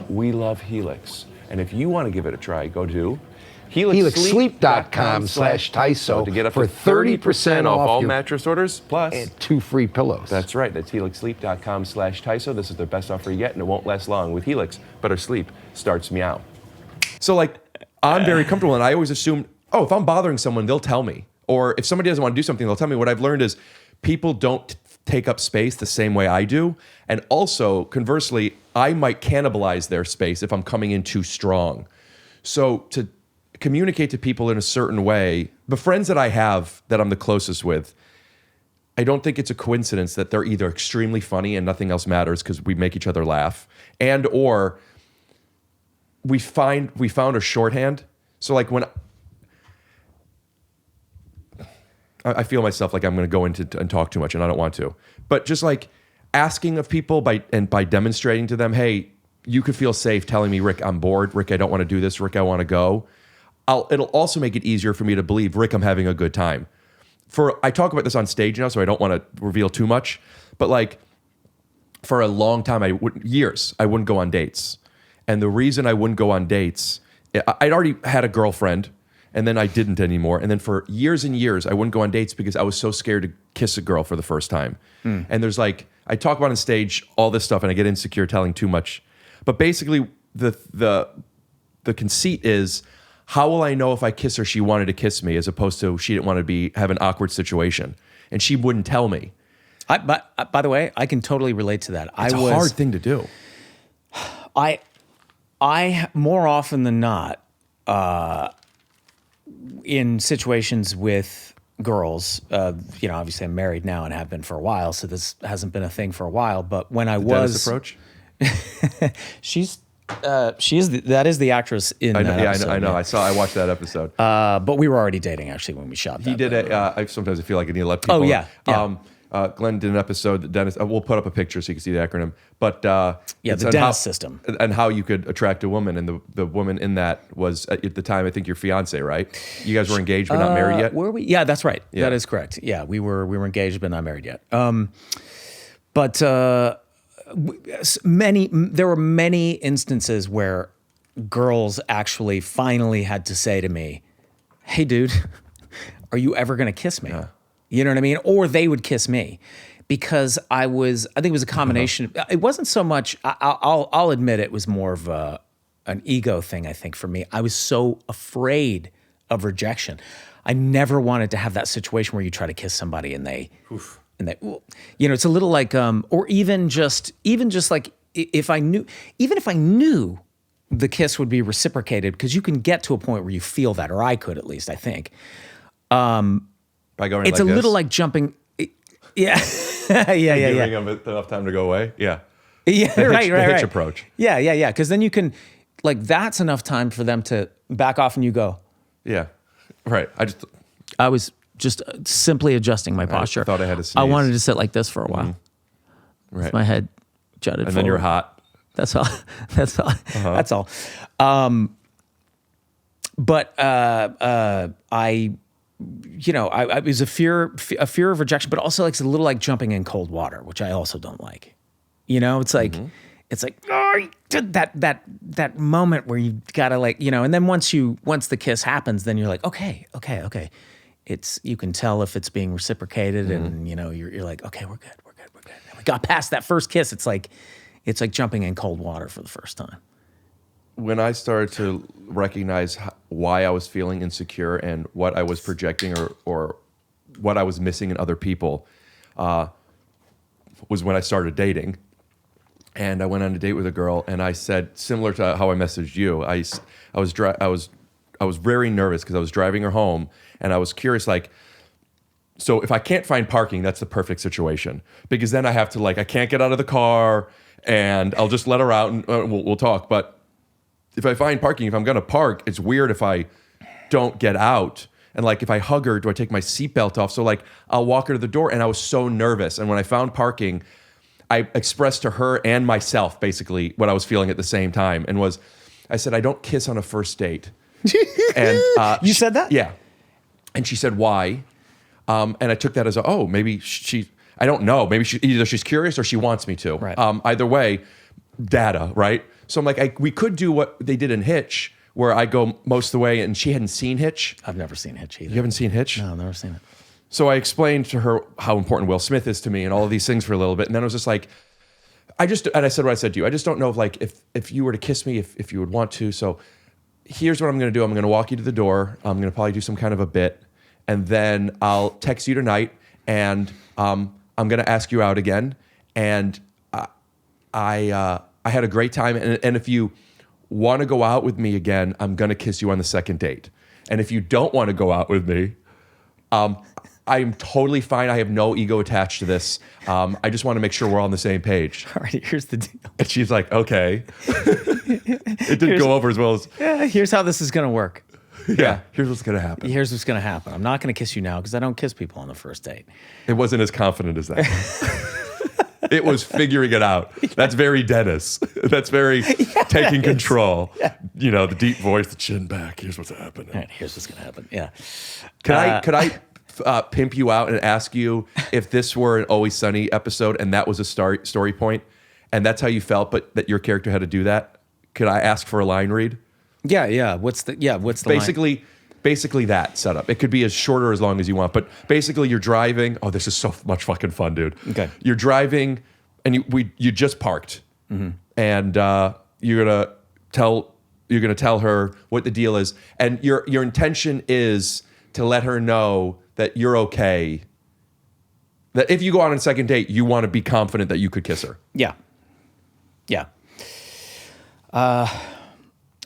We love Helix. And if you want to give it a try, go to HelixSleep.com/TYSO to get up for to 30% off all your- mattress orders. Plus, and 2 free pillows. that's right. That's HelixSleep.com/TYSO. This is their best offer yet, and it won't last long. With Helix, better sleep starts meow. So, like, I'm very comfortable, and I always assume, oh, if I'm bothering someone, they'll tell me. Or if somebody doesn't want to do something, they'll tell me. What I've learned is people don't take up space the same way I do. And also, conversely, I might cannibalize their space if I'm coming in too strong. So to communicate to people in a certain way, the friends that I have that I'm the closest with, I don't think it's a coincidence that they're either extremely funny and nothing else matters because we make each other laugh, and or we found a shorthand. So like when I feel myself like I'm going to go into and talk too much, and I don't want to. But just like asking of people by demonstrating to them, hey, you could feel safe telling me, Rick, I'm bored. Rick, I don't want to do this. Rick, I want to go. It'll also make it easier for me to believe, Rick, I'm having a good time. I talk about this on stage now, so I don't want to reveal too much. But like for a long time, years, I wouldn't go on dates. And the reason I wouldn't go on dates, I'd already had a girlfriend. And then I didn't anymore. And then for years and years, I wouldn't go on dates because I was so scared to kiss a girl for the first time. And there's like, I talk about on stage all this stuff and I get insecure telling too much. But basically, the conceit is, how will I know if I kiss her she wanted to kiss me as opposed to she didn't want to have an awkward situation? And she wouldn't tell me. But by the way, I can totally relate to that. It's a hard thing to do. I more often than not, in situations with girls, obviously I'm married now and have been for a while, so this hasn't been a thing for a while. But when I was approach, that is the actress in that episode. I know. I watched that episode. But we were already dating actually when we shot that. He did it. Sometimes I feel like I need to let people. Oh yeah. Glenn did an episode that Dennis. We'll put up a picture so you can see the acronym. But the Dennis system and how you could attract a woman, and the woman in that was at the time I think your fiance, right? You guys were engaged but not married yet. Were we? Yeah, that's right. Yeah. That is correct. Yeah, we were engaged but not married yet. But there were many instances where girls actually finally had to say to me, "Hey, dude, are you ever gonna kiss me?" Yeah. You know what I mean? Or they would kiss me because I think it was a combination. It wasn't so much, I'll admit it was more of an ego thing, I think, for me. I was so afraid of rejection. I never wanted to have that situation where you try to kiss somebody and they, it's a little like, or even just like if I knew the kiss would be reciprocated, because you can get to a point where you feel that, or I could at least, I think. By going it's like a little this? like jumping. Yeah. Giving them enough time to go away. Yeah. Yeah, The right. hitch approach. Yeah. Because then you can, that's enough time for them to back off and you go. Yeah. Right. I was just simply adjusting my posture. I thought I had to sneeze. I wanted to sit like this for a while. Right. With my head jutted And forward. then you're hot. That's all. That's all. That's all. But I was a fear of rejection, but also like it's a little like jumping in cold water, which I also don't like. You know, it's like, oh, that moment where you gotta like, you know, and then once the kiss happens, then you're like, okay. You can tell if it's being reciprocated, and you know, you're like, okay, we're good. And we got past that first kiss. It's like jumping in cold water for the first time. When I started to recognize why I was feeling insecure and what I was projecting or what I was missing in other people, was when I started dating. And I went on a date with a girl, and I said, similar to how I messaged you, I was very nervous because I was driving her home, and I was curious, like, so if I can't find parking, that's the perfect situation, because then I have to, like, I can't get out of the car, and I'll just let her out, and we'll talk. But if I find parking, if I'm gonna park, it's weird if I don't get out. And like, if I hug her, do I take my seatbelt off? So like, I'll walk her to the door, and I was so nervous. And when I found parking, I expressed to her and myself basically what I was feeling at the same time, and I said, I don't kiss on a first date. And you said that? Yeah. And she said, why? And I took that as maybe I don't know, maybe either she's curious or she wants me to. Right. Either way, data, right? So I'm like, we could do what they did in Hitch, where I go most of the way, and she hadn't seen Hitch. I've never seen Hitch either. You haven't seen Hitch? No, I've never seen it. So I explained to her how important Will Smith is to me and all of these things for a little bit. And then I was just like, and I said what I said to you. I just don't know if you were to kiss me, if you would want to. So here's what I'm going to do. I'm going to walk you to the door. I'm going to probably do some kind of a bit. And then I'll text you tonight, and I'm going to ask you out again. And I had a great time. And if you want to go out with me again, I'm going to kiss you on the second date. And if you don't want to go out with me, I'm totally fine. I have no ego attached to this. I just want to make sure we're on the same page. All right, here's the deal. And she's like, okay. It didn't go over as well as... Yeah, here's how this is going to work. Yeah, here's what's going to happen. Here's what's going to happen. I'm not going to kiss you now because I don't kiss people on the first date. It wasn't as confident as that. It was figuring it out. That's very Dennis. That's very taking control. Yeah. You know, the deep voice, the chin back. Here's what's happening. All right, here's what's going to happen. Yeah. Could I pimp you out and ask you if this were an Always Sunny episode and that was a story point, and that's how you felt, but that your character had to do that? Could I ask for a line read? Yeah. What's the line? Basically that setup. It could be as short or as long as you want, but basically you're driving. Oh, this is so much fucking fun, dude. Okay. You're driving, and you just parked, and you're gonna tell her what the deal is, and your intention is to let her know that you're okay. That if you go on a second date, you want to be confident that you could kiss her. Yeah.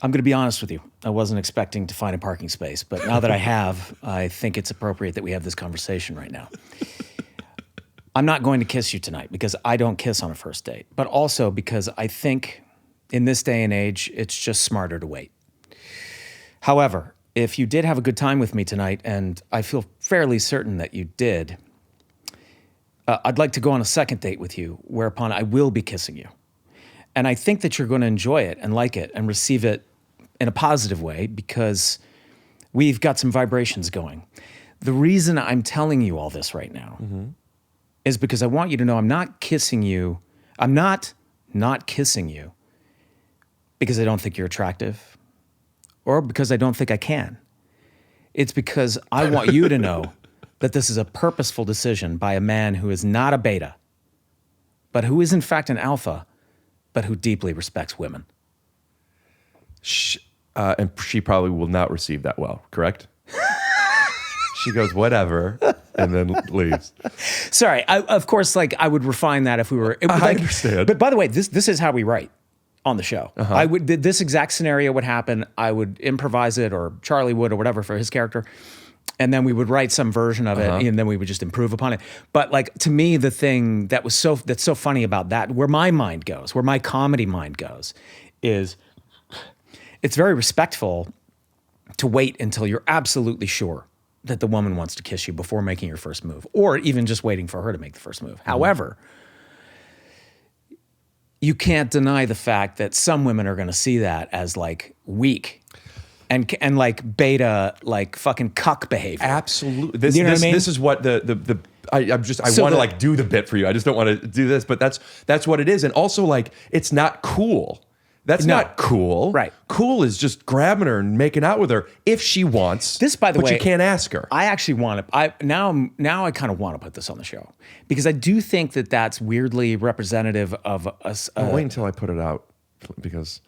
I'm going to be honest with you. I wasn't expecting to find a parking space, but now that I have, I think it's appropriate that we have this conversation right now. I'm not going to kiss you tonight because I don't kiss on a first date, but also because I think in this day and age, it's just smarter to wait. However, if you did have a good time with me tonight, and I feel fairly certain that you did, I'd like to go on a second date with you, whereupon I will be kissing you. And I think that you're going to enjoy it and like it and receive it in a positive way because we've got some vibrations going. The reason I'm telling you all this right now is because I want you to know I'm not kissing you. I'm not kissing you because I don't think you're attractive or because I don't think I can. It's because I want you to know that this is a purposeful decision by a man who is not a beta, but who is in fact an alpha, but who deeply respects women. And she probably will not receive that well, correct? She goes, whatever, and then leaves. Sorry, of course, like I would refine that if we were. I understand. But by the way, this is how we write on the show. I would this exact scenario would happen. I would improvise it, or Charlie would, or whatever for his character, and then we would write some version of it, and then we would just improve upon it. But like to me, the thing that's so funny about that, where my mind goes, where my comedy mind goes, is it's very respectful to wait until you're absolutely sure that the woman wants to kiss you before making your first move, or even just waiting for her to make the first move. However, you can't deny the fact that some women are going to see that as like weak and like beta, like fucking cuck behavior. Absolutely. You know what I mean? This is what the I want to like do the bit for you. I just don't want to do this, but that's what it is. And also like, it's not cool. That's not cool. Right. Cool is just grabbing her and making out with her if she wants. This, by the way, but you can't ask her. I actually want to. Now I kind of want to put this on the show because I do think that that's weirdly representative of us. Wait until I put it out because.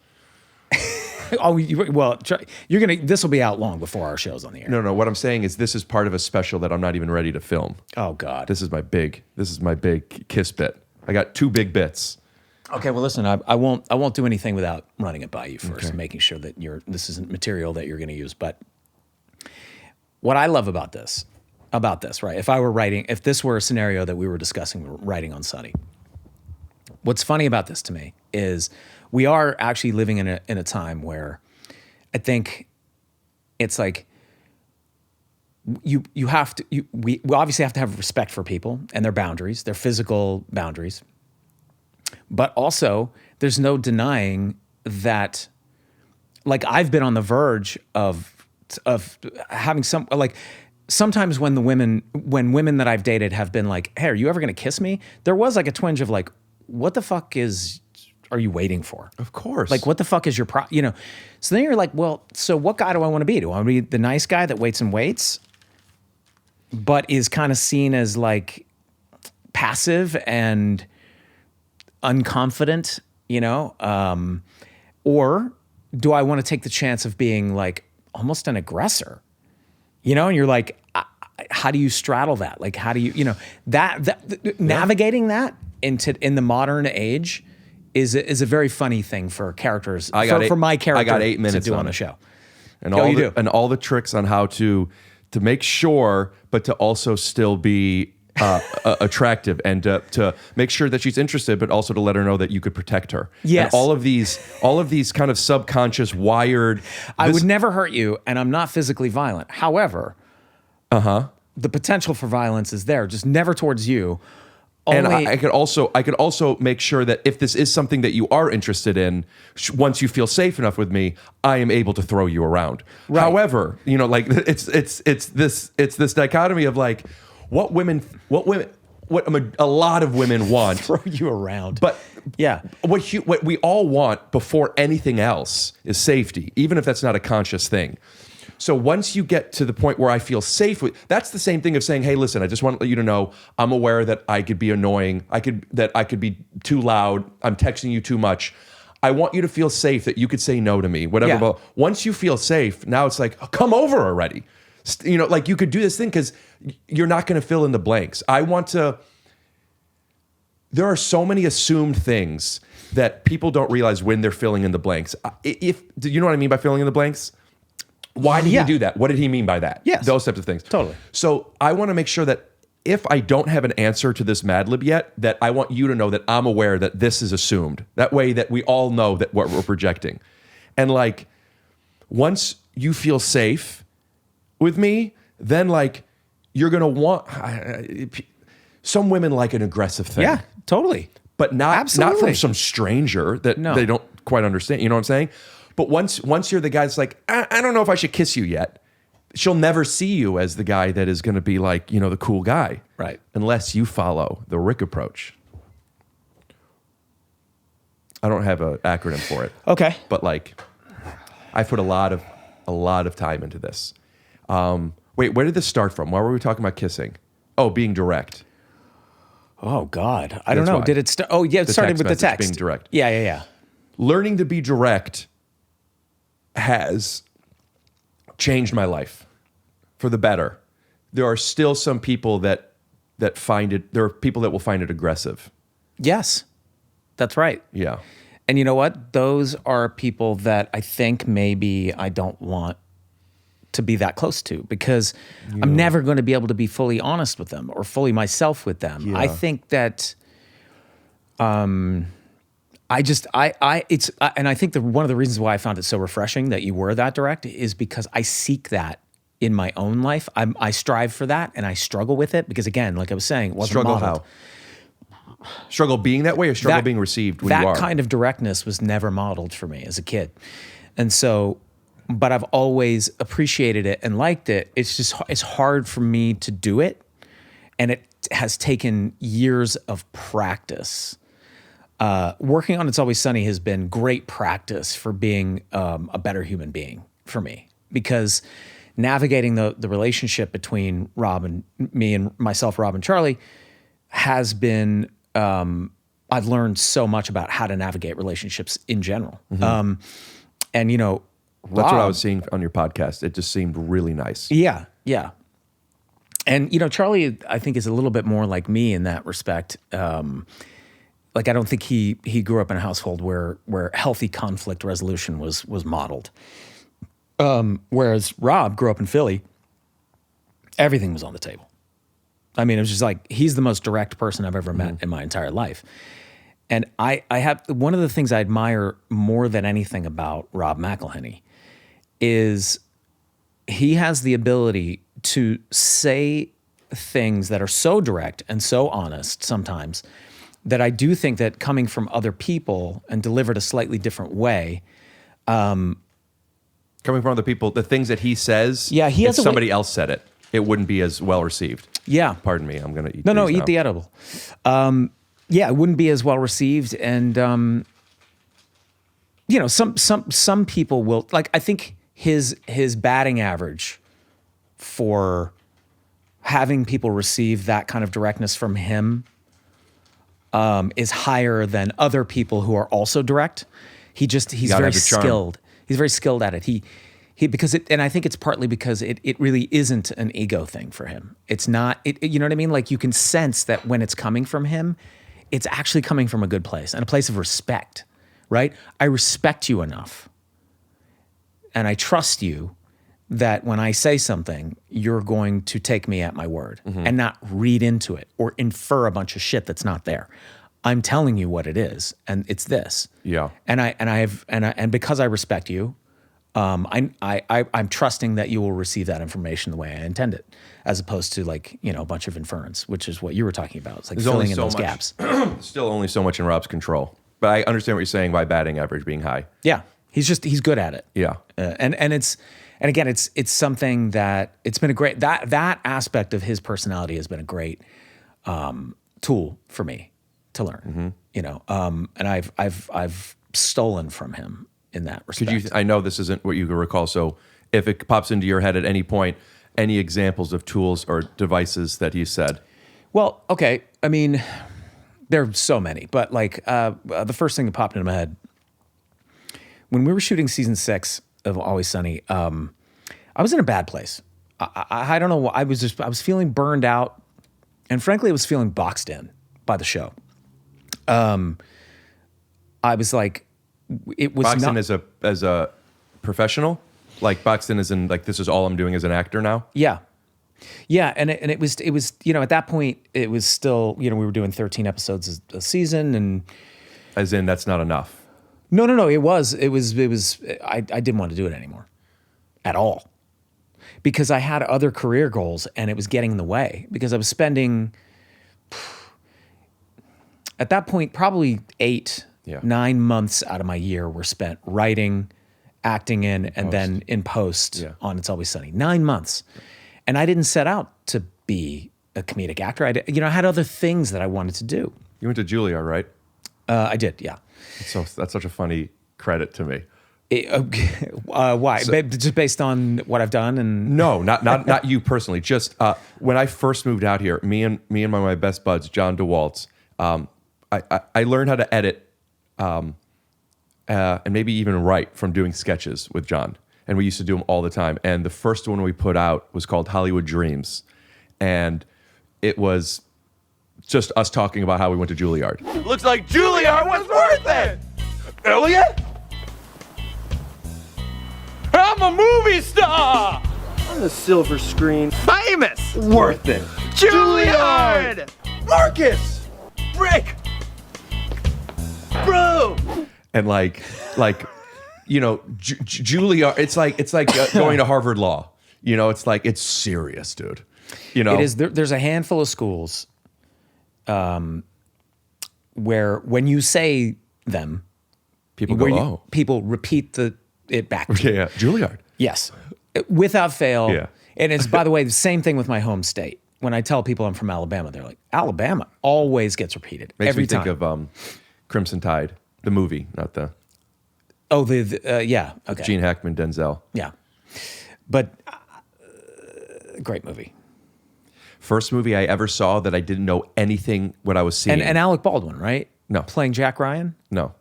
You're gonna. This will be out long before our show's on the air. No. What I'm saying is this is part of a special that I'm not even ready to film. Oh God. This is my big kiss bit. I got 2 big bits. Okay, well, listen, I won't do anything without running it by you first, and making sure that this isn't material that you're going to use. But what I love about this, right? If this were a scenario that we were discussing writing on Sunny, what's funny about this to me is we are actually living in a time where I think it's like we obviously have to have respect for people and their boundaries, their physical boundaries. But also, there's no denying that, like, I've been on the verge of having sometimes when women that I've dated have been like, hey, are you ever going to kiss me? There was like a twinge of like, what the fuck are you waiting for? Of course. Like, what the fuck is your So then you're like, well, so what guy do I want to be? Do I want to be the nice guy that waits and waits, but is kind of seen as like passive and unconfident, or do I want to take the chance of being like almost an aggressor, and you're like, how do you straddle that? Like, how do you, navigating that in the modern age is a very funny thing for characters. For my character, I got 8 minutes to do on it. the show, and all the tricks on how to make sure, but to also still be attractive and to make sure that she's interested, but also to let her know that you could protect her. Yes. And all of these kind of subconscious wired. I would never hurt you, and I'm not physically violent. However, the potential for violence is there, just never towards you. And I could also make sure that if this is something that you are interested in, once you feel safe enough with me, I am able to throw you around. Right. However, like it's this dichotomy of like what a lot of women want. Throw you around. But yeah, what we all want before anything else is safety, even if that's not a conscious thing. So once you get to the point where I feel safe with, that's the same thing of saying, hey, listen, I just want you to know I'm aware that I could be annoying. I could be too loud. I'm texting you too much. I want you to feel safe that you could say no to me, whatever. Yeah. But once you feel safe, now it's like, oh, come over already. Like you could do this thing because you're not going to fill in the blanks. There are so many assumed things that people don't realize when they're filling in the blanks. Do you know what I mean by filling in the blanks? Why did he do that? What did he mean by that? Yes. Those types of things. Totally. So I want to make sure that if I don't have an answer to this Mad Lib yet, that I want you to know that I'm aware that this is assumed. That way that we all know that what we're projecting. And like, once you feel safe with me, then like, you're going to want... some women like an aggressive thing. Yeah, totally. But not from some stranger that they don't quite understand. You know what I'm saying? But once you're the guy that's like, I don't know if I should kiss you yet, she'll never see you as the guy that is going to be like, the cool guy. Right. Unless you follow the Rick approach. I don't have an acronym for it. Okay. But like, I put a lot of time into this. Wait, where did this start from? Why were we talking about kissing? Oh, being direct. Oh God, I don't That's know. why. Did it start? Oh yeah, it started with the text. Being direct. Yeah. Learning to be direct has changed my life for the better. There are still some people that find it. There are people that will find it aggressive. Yes, that's right. Yeah. And you know what? Those are people that I think maybe I don't want to be that close to because I'm never going to be able to be fully honest with them or fully myself with them. Yeah. I think that, and I think one of the reasons why I found it so refreshing that you were that direct is because I seek that in my own life. I strive for that and I struggle with it because again, like I was saying, it wasn't Struggle modeled. how? Struggle being that way or struggle being received when you are? That kind of directness was never modeled for me as a kid. And so, but I've always appreciated it and liked it. It's hard for me to do it. And has taken years of practice. Working on It's Always Sunny has been great practice for being a better human being for me, because navigating the relationship between Rob and me and myself, Rob and Charlie, has been, I've learned so much about how to navigate relationships in general. And, you know, That's what I Rob- was seeing on your podcast. It just seemed really nice. Yeah, yeah. And, you know, Charlie, I think, is a little bit more like me in that respect. Like, I don't think he grew up in a household where healthy conflict resolution was modeled. Whereas Rob grew up in Philly, everything was on the table. I mean, it was just like, he's the most direct person I've ever met in my entire life. And I have, one of the things I admire more than anything about Rob McElhenney is he has the ability to say things that are so direct and so honest sometimes that I do think that coming from other people and delivered a slightly different way. Coming from other people, the things that he says, Yeah, he has if a way- somebody else said it, it wouldn't be as well received. Yeah. Pardon me, I'm going to eat No, these eat now. the edible. Yeah, it wouldn't be as well received. And, you know, some people will, like, I think his batting average for having people receive that kind of directness from him is higher than other people who are also direct. He's gotta very have the charm. skilled. He's very skilled at it. He because it, and I think it's partly because it really isn't an ego thing for him. It's not, you know what I mean? Like, you can sense that when it's coming from him, it's actually coming from a good place and a place of respect, right? I respect you enough and I trust you that when I say something, you're going to take me at my word and not read into it or infer a bunch of shit that's not there. I'm telling you what it is, and it's this. Yeah. And because I respect you, I'm trusting that you will receive that information the way I intend it, as opposed to, like, you know, a bunch of inference, which is what you were talking about. It's like There's filling only in so those much. gaps. Still only so much in Rob's control. But I understand what you're saying by batting average being high. Yeah, he's good at it. Yeah. And again, it's something that it's been a great, that aspect of his personality has been a great tool for me to learn. You know, and I've stolen from him in that respect. Could you? I know this isn't what you can recall. So if it pops into your head at any point, any examples of tools or devices that he said? Well, okay. I mean, there are so many, but like the first thing that popped into my head when we were shooting season 6 of Always Sunny, I was in a bad place. I don't know. I was feeling burned out, and frankly, I was feeling boxed in by the show. I was like, it was Boxed in not as a professional, like boxed in as in like this is all I'm doing as an actor now. Yeah. Yeah, and it was you know, at that point it was still, you know, we were doing 13 episodes a season, and As in that's not enough. no, it was I didn't want to do it anymore at all, because I had other career goals and it was getting in the way, because I was spending at that point probably 9 months out of my year were spent writing, acting in, and then in post on It's Always Sunny. 9 months. And I didn't set out to be a comedic actor. I had other things that I wanted to do. You went to Juilliard, right? I did, yeah. So that's such a funny credit to me. Why? Just based on what I've done and No, not you personally. Just when I first moved out here, me and my best buds, John DeWaltz, I learned how to edit and maybe even write from doing sketches with John. And we used to do them all the time. And the first one we put out was called Hollywood Dreams. And it was just us talking about how we went to Juilliard. Looks like Juilliard was worth it! Elliot? I'm a movie star! On the silver screen. Famous! Worth it. Juilliard! Marcus! Rick! Bro! And like you know, Juilliard, it's like going to Harvard Law. You know, it's like, it's serious, dude. You know, it is. There's a handful of schools where when you say them, people go, oh. People repeat it back to you. Yeah, Juilliard. Yes, without fail. Yeah. And it's, by the way, the same thing with my home state. when I tell people I'm from Alabama, they're like, Alabama always gets repeated Makes every me think time. of Crimson Tide, the movie, not the Oh, yeah, okay. Gene Hackman, Denzel. Yeah. But great movie. First movie I ever saw that I didn't know anything what I was seeing. And Alec Baldwin, right? No. Playing Jack Ryan? No,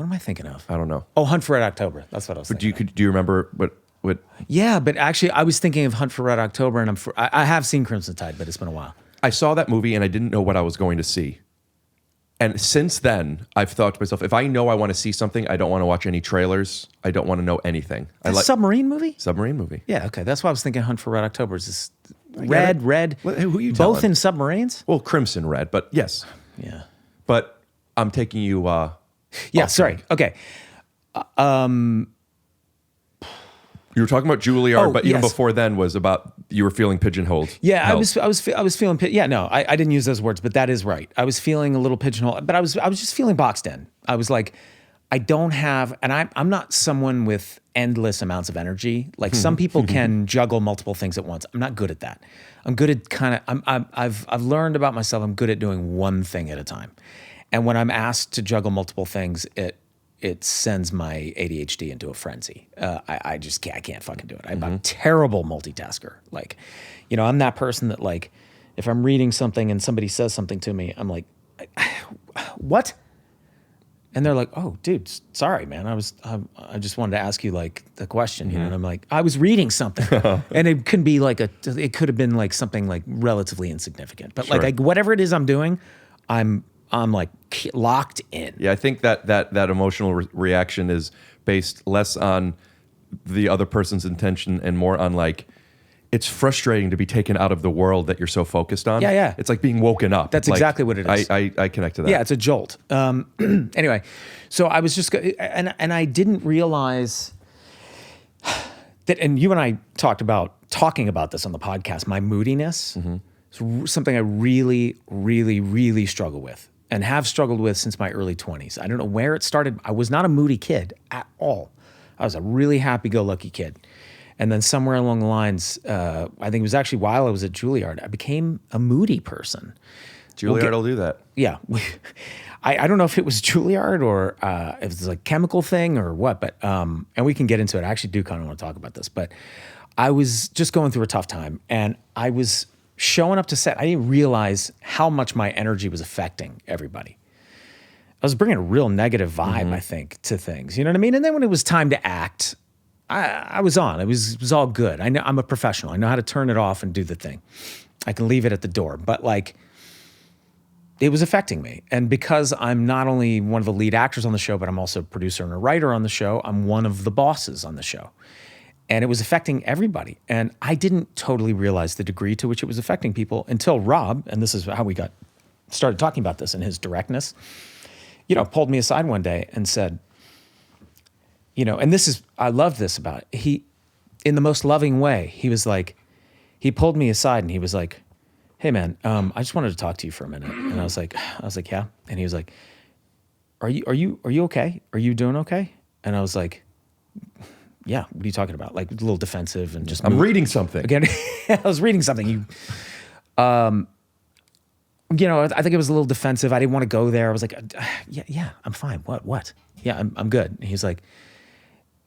What am I thinking of? I don't know. Oh, Hunt for Red October. That's what I was But thinking. do you remember what? Yeah, but actually, I was thinking of Hunt for Red October, and I have seen Crimson Tide, but it's been a while. I saw that movie and I didn't know what I was going to see. And since then, I've thought to myself, if I know I want to see something, I don't want to watch any trailers. I don't want to know anything. I like Submarine movie? submarine movie. Yeah, okay. That's why I was thinking Hunt for Red October. Is this get red? it. Who are you Both telling? in submarines? Well, Crimson Red, but yes. Yeah. But I'm taking you. Yeah, off sorry. track. Okay. You were talking about Juilliard, Oh, but even yes. before then was about you were feeling pigeonholed. Yeah, held. I was feeling. Yeah, no, I didn't use those words, but that is right. I was feeling a little pigeonholed, but I was just feeling boxed in. I was like, I don't have, and I'm not someone with endless amounts of energy. Like some people can juggle multiple things at once. I'm not good at that. I'm good at kind of. I've learned about myself. I'm good at doing one thing at a time, and when I'm asked to juggle multiple things, it sends my ADHD into a frenzy. I just can't, I can't fucking do it. I'm a terrible multitasker. Like, you know, I'm that person that like, if I'm reading something and somebody says something to me, I'm like, what? And they're like, oh, dude, sorry, man. I just wanted to ask you like the question, you know? And I'm like, I was reading something, and it could be like it could have been like something like relatively insignificant, but like whatever it is I'm doing, I'm like locked in. Yeah, I think that emotional reaction is based less on the other person's intention and more on like, it's frustrating to be taken out of the world that you're so focused on. Yeah, yeah. It's like being woken up. That's Like, exactly what it is. I connect to that. Yeah, it's a jolt. Anyway, so I was just, and I didn't realize that, and you and I talking about this on the podcast, my moodiness is something I really, really, really struggle with and have struggled with since my early 20s. I don't know where it started. I was not a moody kid at all. I was a really happy-go-lucky kid. And then somewhere along the lines, I think it was actually while I was at Juilliard, I became a moody person. Juilliard will do that. Yeah. I don't know if it was Juilliard or if it was a chemical thing or what, but, and we can get into it. I actually do kind of want to talk about this, but I was just going through a tough time and I was showing up to set. I didn't realize how much my energy was affecting everybody. I was bringing a real negative vibe, I think, to things. You know what I mean? And then when it was time to act, I was on. It was all good. I know I'm a professional. I know how to turn it off and do the thing. I can leave it at the door. But like, it was affecting me. And because I'm not only one of the lead actors on the show, but I'm also a producer and a writer on the show, I'm one of the bosses on the show. And it was affecting everybody. And I didn't totally realize the degree to which it was affecting people until Rob, and this is how we started talking about this in his directness, you know, pulled me aside one day and said, you know, and I love this about it. He, in the most loving way, he was like, he pulled me aside and he was like, hey man, I just wanted to talk to you for a minute. And I was like, yeah. And he was like, are you okay? Are you doing okay? And I was like, yeah, what are you talking about? Like a little defensive and just I'm reading something. again. I was reading something. You know, I think it was a little defensive. I didn't want to go there. I was like, yeah, I'm fine. What? Yeah, I'm good. And he's like,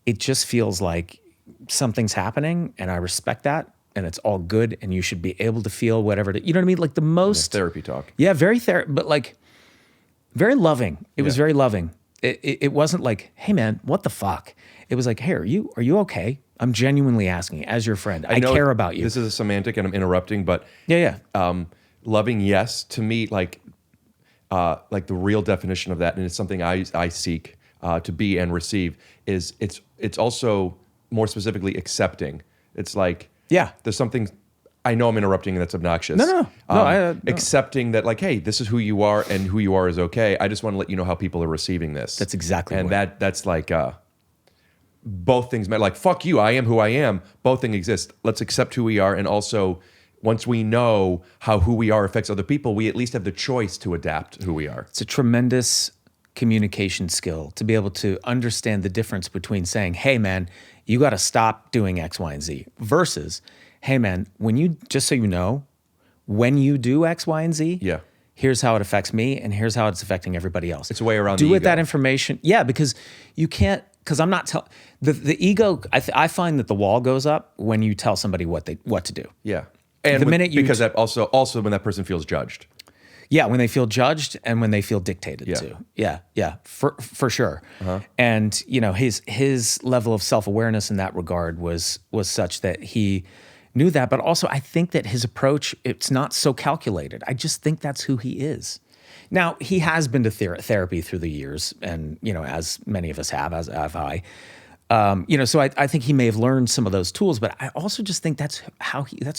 it just feels like something's happening and I respect that and it's all good and you should be able to feel whatever, you know what I mean? Like the most Therapy talk. Yeah, but like very loving. It was very loving. It wasn't like, hey man, what the fuck? It was like, hey, are you okay? I'm genuinely asking as your friend. I know care about you. This is a semantic and I'm interrupting, but Yeah. loving, yes, to me, like the real definition of that, and it's something I seek to be and receive, is it's also more specifically accepting. It's like, Yeah. there's something, I know I'm interrupting and that's obnoxious. No. No. Accepting that like, hey, this is who you are and who you are is okay. I just want to let you know how people are receiving this. That's exactly and what- that's like both things matter. Like, fuck you, I am who I am. Both things exist. Let's accept who we are, and also once we know how who we are affects other people, we at least have the choice to adapt who we are. It's a tremendous communication skill to be able to understand the difference between saying, hey man, you got to stop doing X, Y, and Z versus, hey man, just so you know, when you do X, Y, and Z, Yeah. here's how it affects me, and here's how it's affecting everybody else. It's a way around do the with ego. that information. Yeah, because you can't. Because I'm not telling the ego. I find that the wall goes up when you tell somebody what to do. Yeah. And The minute you because that also when that person feels judged. Yeah, when they feel judged and when they feel dictated to. Yeah, for sure. And his level of self-awareness in that regard was such that he knew that, but also I think that his approach, it's not so calculated. I just think that's who he is. Now, he has been to therapy through the years, and as many of us have, as have I. So I think he may have learned some of those tools, but I also just think that's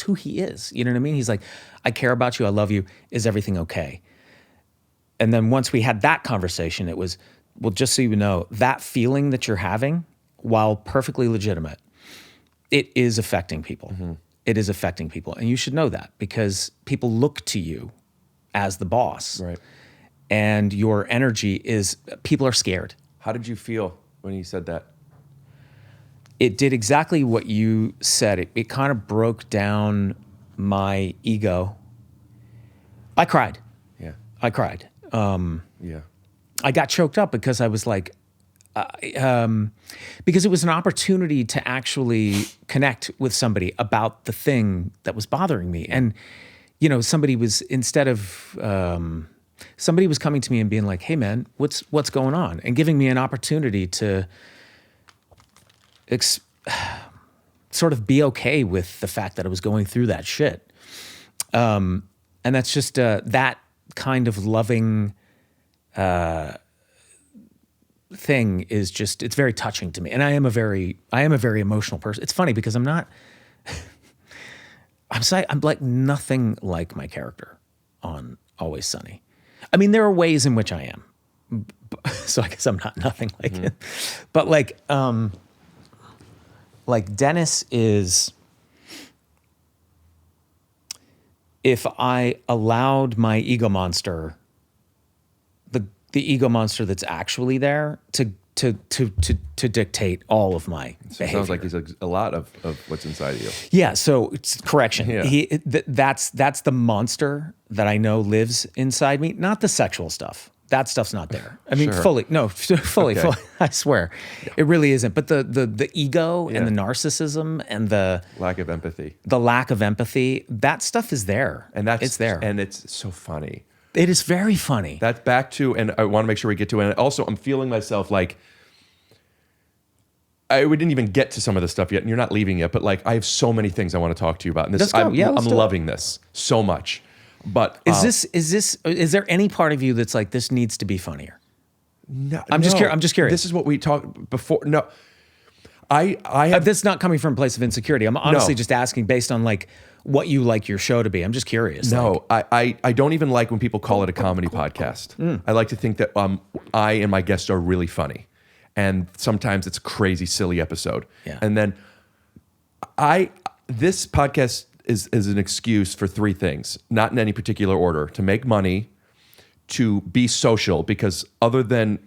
who he is. You know what I mean? He's like, I care about you, I love you. Is everything okay? And then once we had that conversation, it was, well, just so you know, that feeling that you're having, while perfectly legitimate, it is affecting people. It is affecting people, and you should know that because people look to you as the boss, Right. and your energy is. People are scared. How did you feel when he said that? It did exactly what you said. It kind of broke down my ego. I cried. Yeah. I cried. Yeah. I got choked up because I was like, because it was an opportunity to actually connect with somebody about the thing that was bothering me. And, somebody was somebody was coming to me and being like, hey man, what's going on? And giving me an opportunity to sort of be okay with the fact that I was going through that shit. And that's just that kind of loving thing is just, it's very touching to me. And I am a very emotional person. It's funny because I'm like nothing like my character on Always Sunny. I mean, there are ways in which I am. So I guess I'm not nothing like it. But like Dennis is, if I allowed my ego monster, the ego monster that's actually there to dictate all of my behavior. Sounds like he's a lot of what's inside of you. Yeah, so it's correction. Yeah. That's the monster that I know lives inside me, not the sexual stuff. That stuff's not there. I mean, Sure. fully, Okay. I swear. Yeah. It really isn't. But the ego and the narcissism and the Lack of empathy. lack of empathy, that stuff is there. And it's there. And it's so funny. It is very funny. That's back to, and I want to make sure we get to it. And also, I'm feeling myself like, we didn't even get to some of the stuff yet, and you're not leaving yet, but like, I have so many things I want to talk to you about. And this, Let's go. Yeah, let's I'm do it. loving this so much. But is there any part of you that's like, this needs to be funnier? no, I'm just curious. This is what we talked before. No, I have That's not coming from a place of insecurity. I'm honestly just asking based on like what you like your show to be. I'm just curious. No, I don't even like when people call it a comedy podcast. I like to think that I and my guests are really funny. And sometimes it's a crazy, silly episode. Yeah. And then this podcast is an excuse for three things, not in any particular order: to make money, to be social, because other than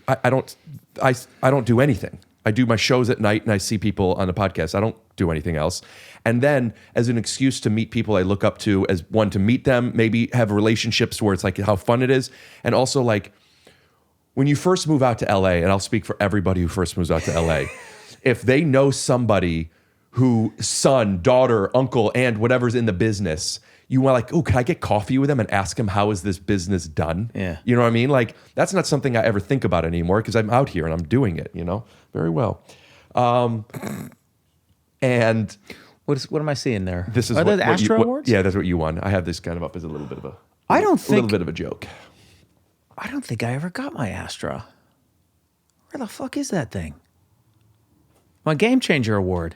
I don't do anything. I do my shows at night and I see people on the podcast. I don't do anything else. And then as an excuse to meet people I look up to, as one, to meet them, maybe have relationships where it's like how fun it is. And also like when you first move out to LA, and I'll speak for everybody who first moves out to LA, if they know somebody who son, daughter, uncle, and whatever's in the business, you want like, oh, can I get coffee with them and ask them how is this business done? Yeah. You know what I mean? Like that's not something I ever think about anymore because I'm out here and I'm doing it, very well. And What am I seeing there? this is Are what, the what you- Astro what- Awards? Yeah, that's what you won. I have this kind of up as a little bit of a I don't a little think- bit of a joke. I don't think I ever got my Astra. Where the fuck is that thing? My Game Changer Award.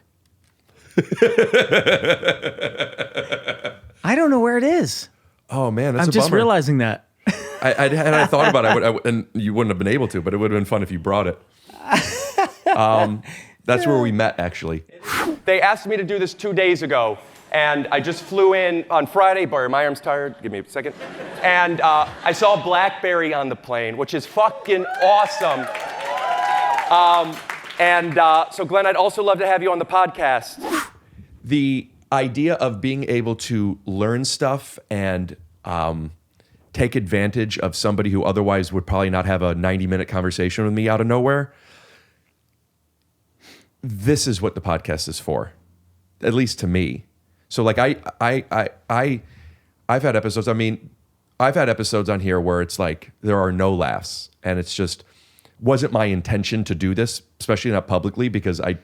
I don't know where it is. Oh man, that's I'm a just bummer. realizing that. I thought about it, and you wouldn't have been able to, but it would have been fun if you brought it. That's where we met, actually. They asked me to do this 2 days ago, and I just flew in on Friday. Boy, my arm's tired. Give me a second. And I saw BlackBerry on the plane, which is fucking awesome. So, Glenn, I'd also love to have you on the podcast. idea of being able to learn stuff and take advantage of somebody who otherwise would probably not have a 90-minute conversation with me out of nowhere, this is what the podcast is for, at least to me. So like I've had episodes, I've had episodes on here where it's like there are no laughs, and it's just wasn't my intention to do this, especially not publicly, because I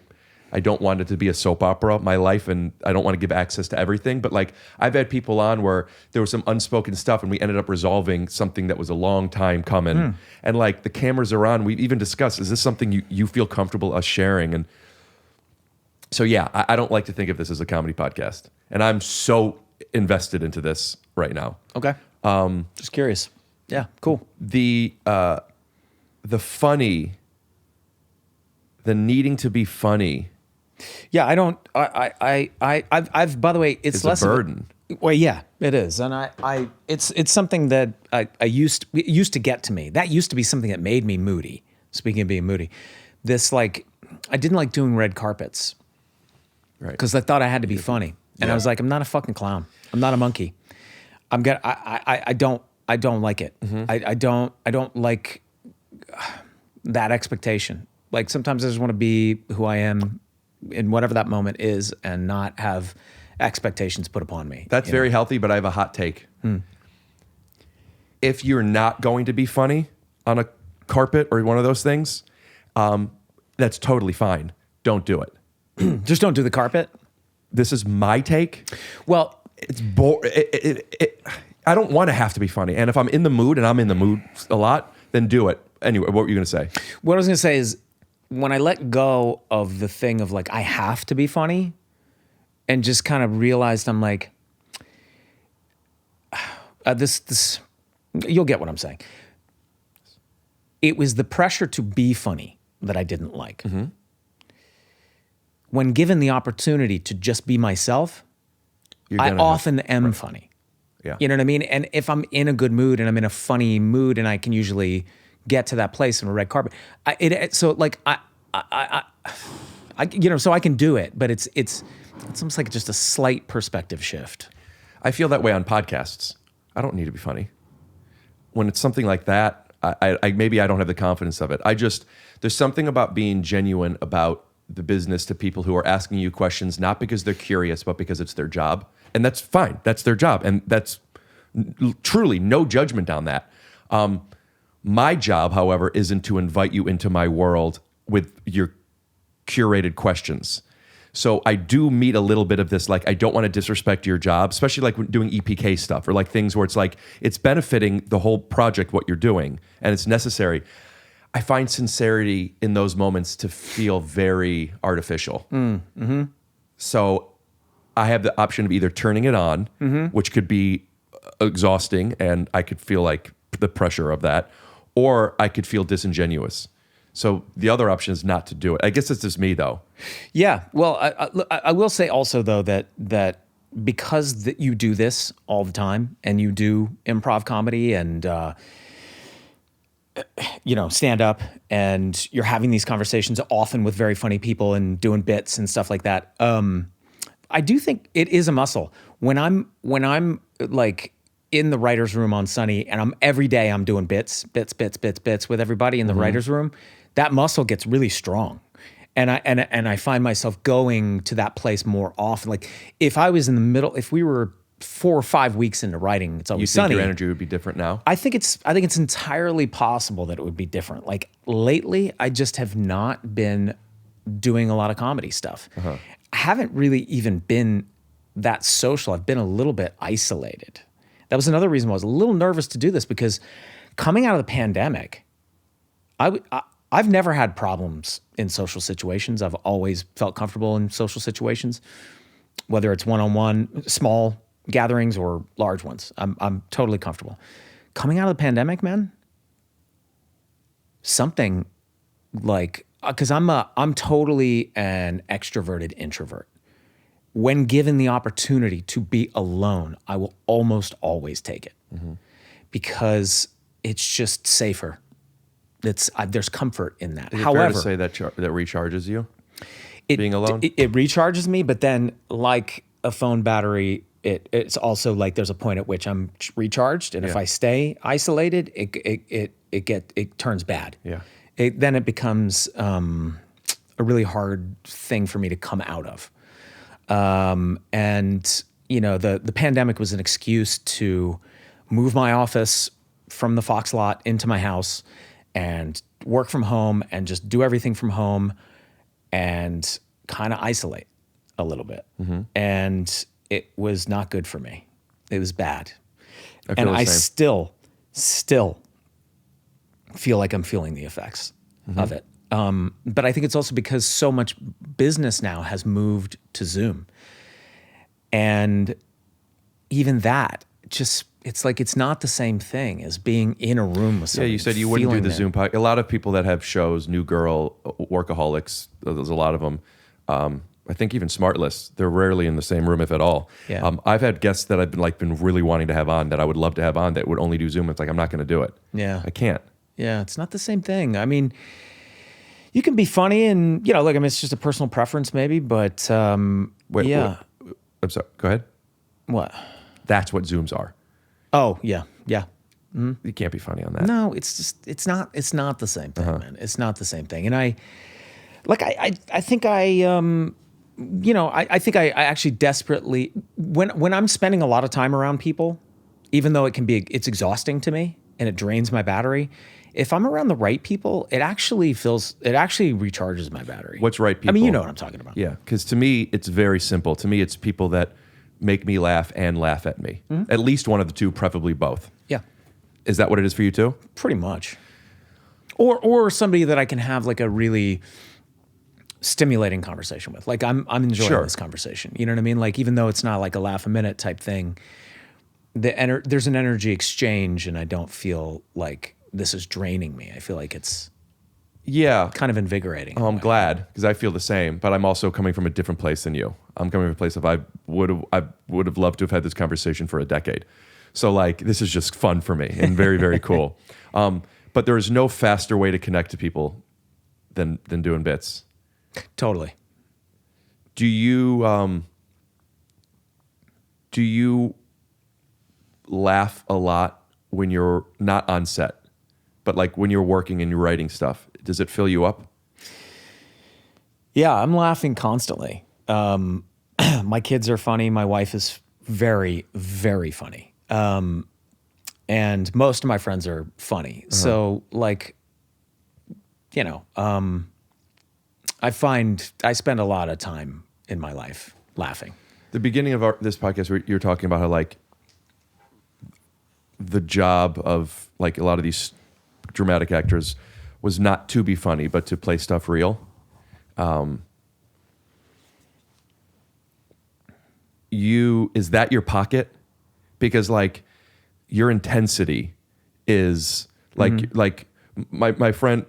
don't want it to be a soap opera, my life, and I don't want to give access to everything. But like I've had people on where there was some unspoken stuff and we ended up resolving something that was a long time coming. And like the cameras are on, we've even discussed, is this something you feel comfortable us sharing? And so yeah, I don't like to think of this as a comedy podcast. And I'm so invested into this right now. Okay. Just curious. Yeah, cool. The funny, the needing to be funny. Yeah, I don't. I've. By the way, it's less a burden. Well, yeah, it is, and it's something that it used to get to me. That used to be something that made me moody. Speaking of being moody, this like I didn't like doing red carpets, Right? Because I thought I had to be funny, and I was like, I'm not a fucking clown. I'm not a monkey. I don't like it. I don't like that expectation. Like sometimes I just want to be who I am in whatever that moment is and not have expectations put upon me. That's very healthy, but I have a hot take. If you're not going to be funny on a carpet or one of those things, that's totally fine. Don't do it. Just don't do the carpet. This is my take. Well, It's I don't want to have to be funny. And if I'm in the mood, and I'm in the mood a lot, then do it. Anyway, what were you going to say? what I was going to say is when I let go of the thing of like, I have to be funny and just kind of realized I'm like, this, you'll get what I'm saying. It was the pressure to be funny that I didn't like. When given the opportunity to just be myself, I often am funny. Yeah. You know what I mean? And if I'm in a good mood and I'm in a funny mood, and I can usually get to that place on a red carpet, so I can do it, but it's almost like just a slight perspective shift. I feel that way on podcasts. I don't need to be funny. When it's something like that, I maybe I don't have the confidence of it. There's something about being genuine about the business to people who are asking you questions, not because they're curious, but because it's their job. And that's fine. That's their job. And that's truly no judgment on that. My job, however, isn't to invite you into my world with your curated questions. So I do meet a little bit of this, like, I don't want to disrespect your job, especially like when doing EPK stuff or like things where it's like, it's benefiting the whole project, what you're doing, and it's necessary. I find sincerity in those moments to feel very artificial. So I have the option of either turning it on, which could be exhausting, and I could feel like the pressure of that, or I could feel disingenuous. So the other option is not to do it. I guess it's just me, though. Yeah. Well, I will say also, though, that because you do this all the time and you do improv comedy and stand up, and you're having these conversations often with very funny people and doing bits and stuff like that. I do think it is a muscle. When I'm like in the writer's room on Sunny, and every day I'm doing bits with everybody in the writer's room, that muscle gets really strong. And I find myself going to that place more often. Like if I was in the middle, if we were 4 or 5 weeks into writing, It's Always Sunny. You think your energy would be different now? I think it's entirely possible that it would be different. Like lately, I just have not been doing a lot of comedy stuff. I haven't really even been that social. I've been a little bit isolated. That was another reason why I was a little nervous to do this, because coming out of the pandemic, I've never had problems in social situations. I've always felt comfortable in social situations, whether it's one-on-one, small gatherings or large ones. I'm totally comfortable. Coming out of the pandemic, man, something like, because I'm totally an extroverted introvert. When given the opportunity to be alone, I will almost always take it because it's just safer. There's comfort in that. Is it fair to say that recharges you? Being alone? It recharges me, but then like a phone battery, it's also like there's a point at which I'm recharged, and if I stay isolated, it turns bad. Yeah. Then it becomes a really hard thing for me to come out of. And you know, the pandemic was an excuse to move my office from the Fox lot into my house and work from home and just do everything from home and kind of isolate a little bit. And it was not good for me. It was bad. And I still feel like I'm feeling the effects of it. But I think it's also because so much business now has moved to Zoom. And even that, just, it's like it's not the same thing as being in a room with somebody. Yeah, you said you wouldn't do the Zoom podcast. A lot of people that have shows, New Girl, Workaholics, there's a lot of them. I think even Smartless, they're rarely in the same room, if at all. Yeah. I've had guests that I've been really wanting to have on that I would love to have on that would only do Zoom. It's like, I'm not going to do it. Yeah. I can't. Yeah, it's not the same thing. I mean, you can be funny and, you know, like, I mean, it's just a personal preference maybe, but Wait, yeah. I'm sorry. Go ahead. What? That's what Zooms are. Oh, yeah, yeah. You can't be funny on that. No, it's not the same thing, man. It's not the same thing. And I think I actually desperately, when I'm spending a lot of time around people, even though it's exhausting to me and it drains my battery, if I'm around the right people, it actually recharges my battery. What's right people? I mean, you know what I'm talking about. Yeah, because to me, it's very simple. To me, it's people that make me laugh and laugh at me. At least one of the two, preferably both. Yeah, Is that what it is for you too? pretty much. Or somebody that I can have like a really stimulating conversation with. Like I'm enjoying Sure. this conversation. You know what I mean? Like even though it's not like a laugh a minute type thing, there's an energy exchange, and I don't feel like this is draining me. I feel like it's Yeah. kind of invigorating. Oh, I'm glad, because I feel the same, but I'm also coming from a different place than you. I'm coming from a place of I would have loved to have had this conversation for a decade. So like this is just fun for me and very, very cool. But there is no faster way to connect to people than doing bits. Totally. Do you laugh a lot when you're not on set, but like when you're working and you're writing stuff? Does it fill you up? Yeah, I'm laughing constantly. My kids are funny. My wife is very, very funny. And most of my friends are funny. So like, you know, I spend a lot of time in my life laughing. The beginning of this podcast, you're talking about how like the job of like a lot of these dramatic actors was not to be funny, but to play stuff real. Is that your pocket? Because like your intensity is like my friend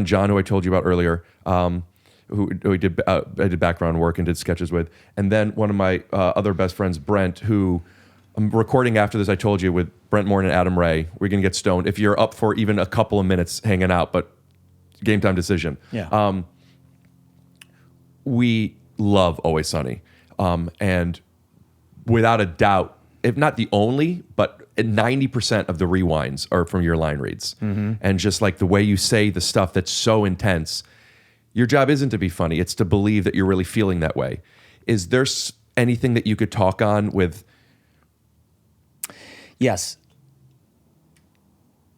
John, who I told you about earlier, who I did background work and did sketches with, and then one of my other best friends, Brent, who I'm recording after this. I told you, with Brent Moore and Adam Ray. We're gonna get stoned if you're up for even a couple of minutes hanging out, but game time decision. Yeah. We love Always Sunny, and without a doubt, if not the only, but 90% of the rewinds are from your line reads. And just like the way you say the stuff that's so intense, your job isn't to be funny, it's to believe that you're really feeling that way. Is there anything that you could talk on with? Yes.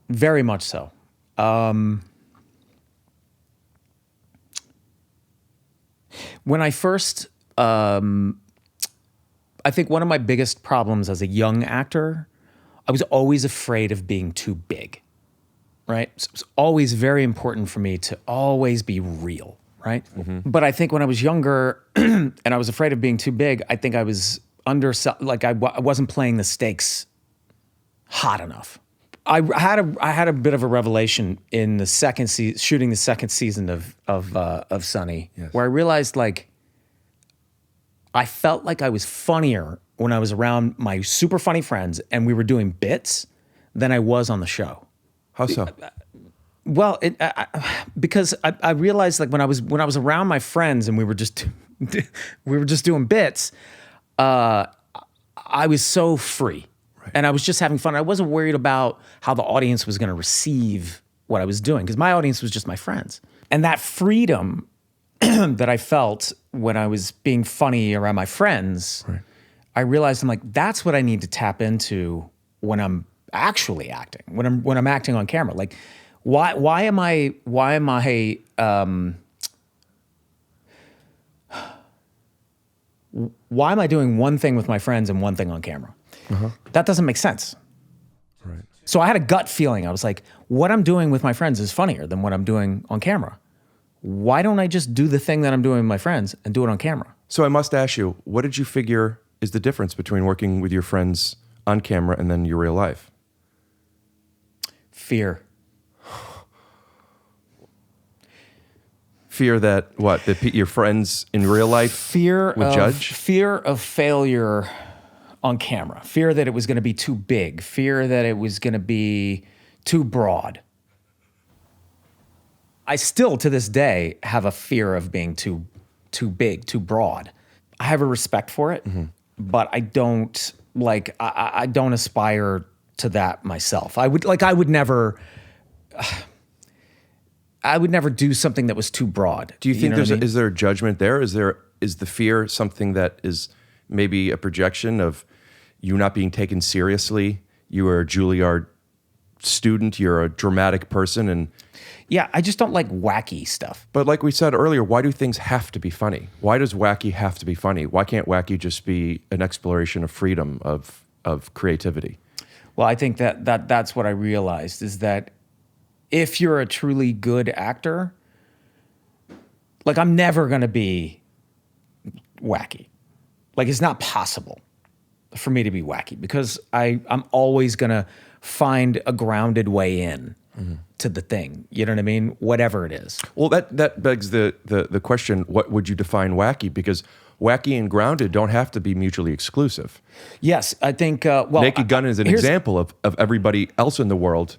Very much so. When I first, I think one of my biggest problems as a young actor, I was always afraid of being too big, right? So it was always very important for me to always be real, right? But I think when I was younger and I was afraid of being too big, I think I was I wasn't playing the stakes hot enough. I had a bit of a revelation in the shooting the second season of Sunny, Yes. where I realized like I felt like I was funnier when I was around my super funny friends and we were doing bits than I was on the show. How so? Well, because I realized like when I was around my friends and we were just doing bits, I was so free. And I was just having fun. I wasn't worried about how the audience was going to receive what I was doing because my audience was just my friends. And that freedom that I felt when I was being funny around my friends, I realized I'm like, that's what I need to tap into when I'm actually acting, when I'm acting on camera. Like, why am I doing one thing with my friends and one thing on camera? That doesn't make sense. Right. So I had a gut feeling. I was like, what I'm doing with my friends is funnier than what I'm doing on camera. Why don't I just do the thing that I'm doing with my friends and do it on camera? So I must ask you, what did you figure is the difference between working with your friends on camera and then your real life? Fear. Fear that what? That your friends in real life would judge? Fear of failure on camera. Fear that it was going to be too big. Fear that it was going to be too broad. I still, to this day, have a fear of being too big, too broad. I have a respect for it, but I don't I don't aspire to that myself. I would never do something that was too broad. Do you think know what I mean? is there a judgment there? Is the fear something that is maybe a projection of you not being taken seriously? You are a Juilliard student, you're a dramatic person, and yeah, I just don't like wacky stuff. but like we said earlier, why do things have to be funny? Why does wacky have to be funny? Why can't wacky just be an exploration of freedom, of creativity? Well, I think that's what I realized is that if you're a truly good actor, like I'm never going to be wacky. Like it's not possible for me to be wacky because I'm always going to find a grounded way in to the thing. You know what I mean? Whatever it is. Well, that begs the question, what would you define wacky? Because wacky and grounded don't have to be mutually exclusive. Yes, I think, Naked Gun is an here's- example of everybody else in the world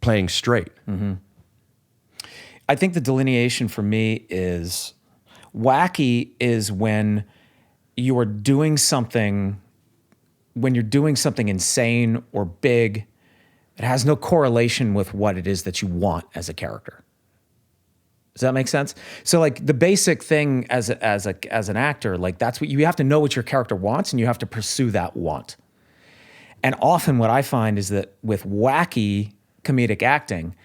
playing straight. I think the delineation for me is wacky is when you're doing something insane or big. It has no correlation with what it is that you want as a character. Does that make sense? So like the basic thing as an actor, like that's what you have to know what your character wants and you have to pursue that want. And often what I find is that with wacky comedic acting,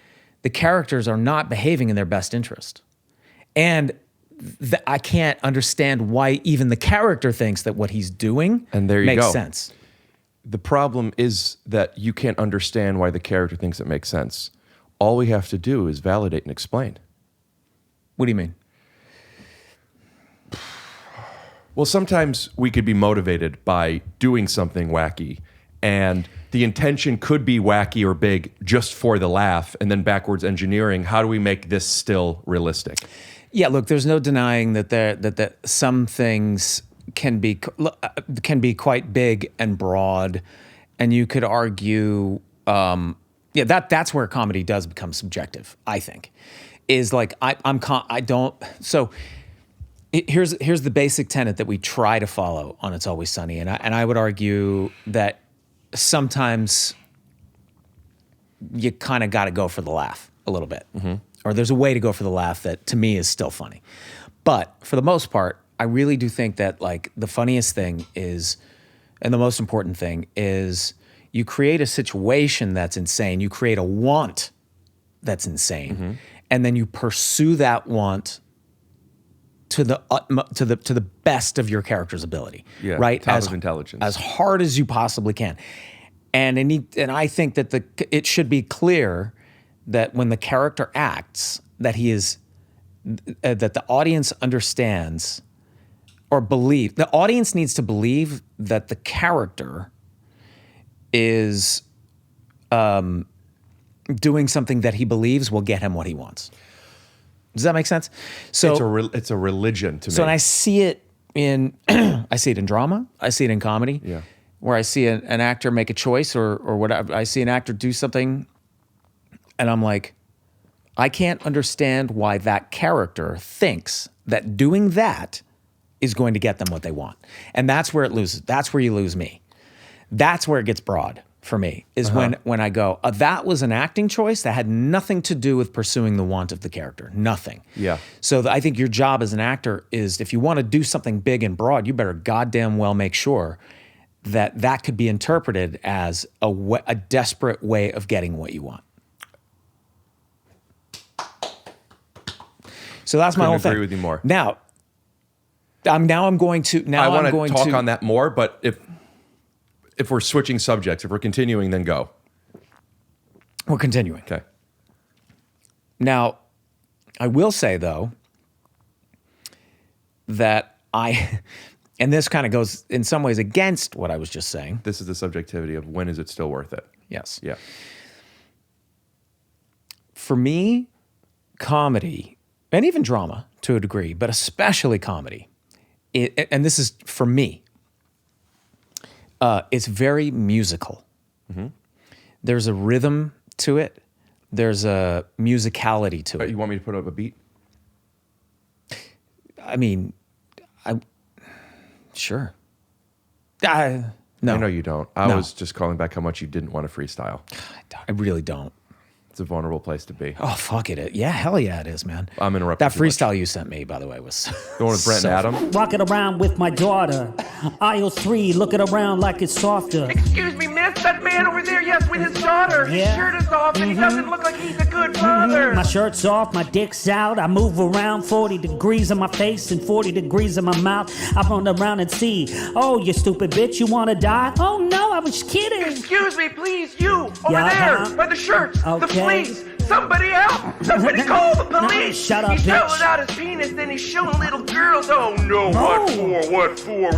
the characters are not behaving in their best interest. And I can't understand why even the character thinks that what he's doing And there you makes go. sense. The problem is that you can't understand why the character thinks it makes sense. All we have to do is validate and explain. What do you mean? Well, sometimes we could be motivated by doing something wacky, and the intention could be wacky or big just for the laugh, and then backwards engineering, how do we make this still realistic? Yeah, look, there's no denying that some things can be quite big and broad, and you could argue, that's where comedy does become subjective. I think, is like here's the basic tenet that we try to follow on It's Always Sunny, and I would argue that sometimes you kind of got to go for the laugh a little bit. Or there's a way to go for the laugh that to me is still funny. But for the most part, I really do think that like the funniest thing is, and the most important thing is you create a situation that's insane. You create a want that's insane. And then you pursue that want to the best of your character's ability. Yeah, right? top of intelligence. As hard as you possibly can. And I think that it should be clear that when the character acts, that he is that the audience understands or believe. The audience needs to believe that the character is doing something that he believes will get him what he wants. Does that make sense? So It's a religion to me. So and I see it in I see it in drama. I see it in comedy. Yeah. Where I see an actor make a choice or whatever. I see an actor do something, and I'm like, I can't understand why that character thinks that doing that is going to get them what they want. And that's where it loses. That's where you lose me. That's where it gets broad for me, is when I go, that was an acting choice that had nothing to do with pursuing the want of the character. Nothing. Yeah. So I think your job as an actor is, if you want to do something big and broad, you better goddamn well make sure that that could be interpreted as a desperate way of getting what you want. So that's my whole thing. Agree with you more. Now, I'm going to. I want to talk on that more, but if we're switching subjects, if we're continuing, then go. We're continuing. Okay. Now, I will say though that and this kind of goes in some ways against what I was just saying. This is the subjectivity of when is it still worth it? Yes. Yeah. For me, comedy, and even drama to a degree, but especially comedy, and this is for me, it's very musical. Mm-hmm. There's a rhythm to it. There's a musicality to it. You want me to put up a beat? I mean, sure. No. I know you don't. I was just calling back how much you didn't want to freestyle. I really don't. It's a vulnerable place to be. Oh, fuck it. Yeah, hell yeah, it is, man. I'm interrupting. That freestyle you sent me, by the way, was the one with Brent and Adam. Walking around with my daughter. Aisle 3, looking around like it's softer. Excuse me, miss, that man over there, yes, with his daughter. Yeah. His shirt is off and he doesn't look like he's a good father. My shirt's off, my dick's out. I move around 40 degrees in my face and 40 degrees in my mouth. I run around and see, oh, you stupid bitch, you want to die? Oh, no, I was kidding. Excuse me, please, you, over Yeah, there, by the shirts, the Okay. police. Somebody help! Somebody call the police! shut up, He's bitch. showing out his penis, then he's showing little girls. Oh no, what for?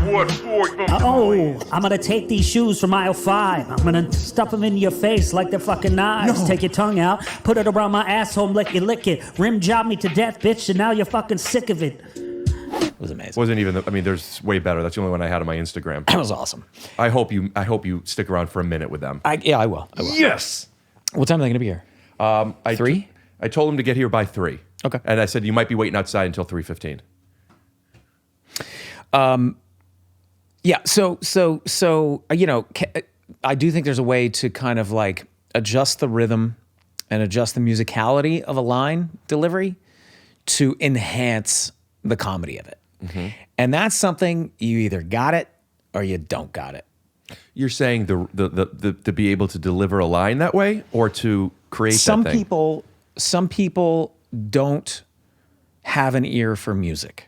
Oh, I'm gonna take these shoes from aisle 5. I'm gonna stuff them in your face like they're fucking knives. Take your tongue out, put it around my asshole, lick it. Rim job me to death, bitch, and now you're fucking sick of it. It was amazing. Wasn't even. There's way better. That's the only one I had on my Instagram. That was awesome. I hope you stick around for a minute with them. I will. Yes. What time are they going to be here? 3? I told him to get here by 3. Okay. And I said you might be waiting outside until 3:15. Yeah. So I do think there's a way to kind of like adjust the rhythm and adjust the musicality of a line delivery to enhance the comedy of it. Mm-hmm. And that's something you either got it or you don't got it. You're saying the to be able to deliver a line that way, or to create Some that thing? Some people don't have an ear for music.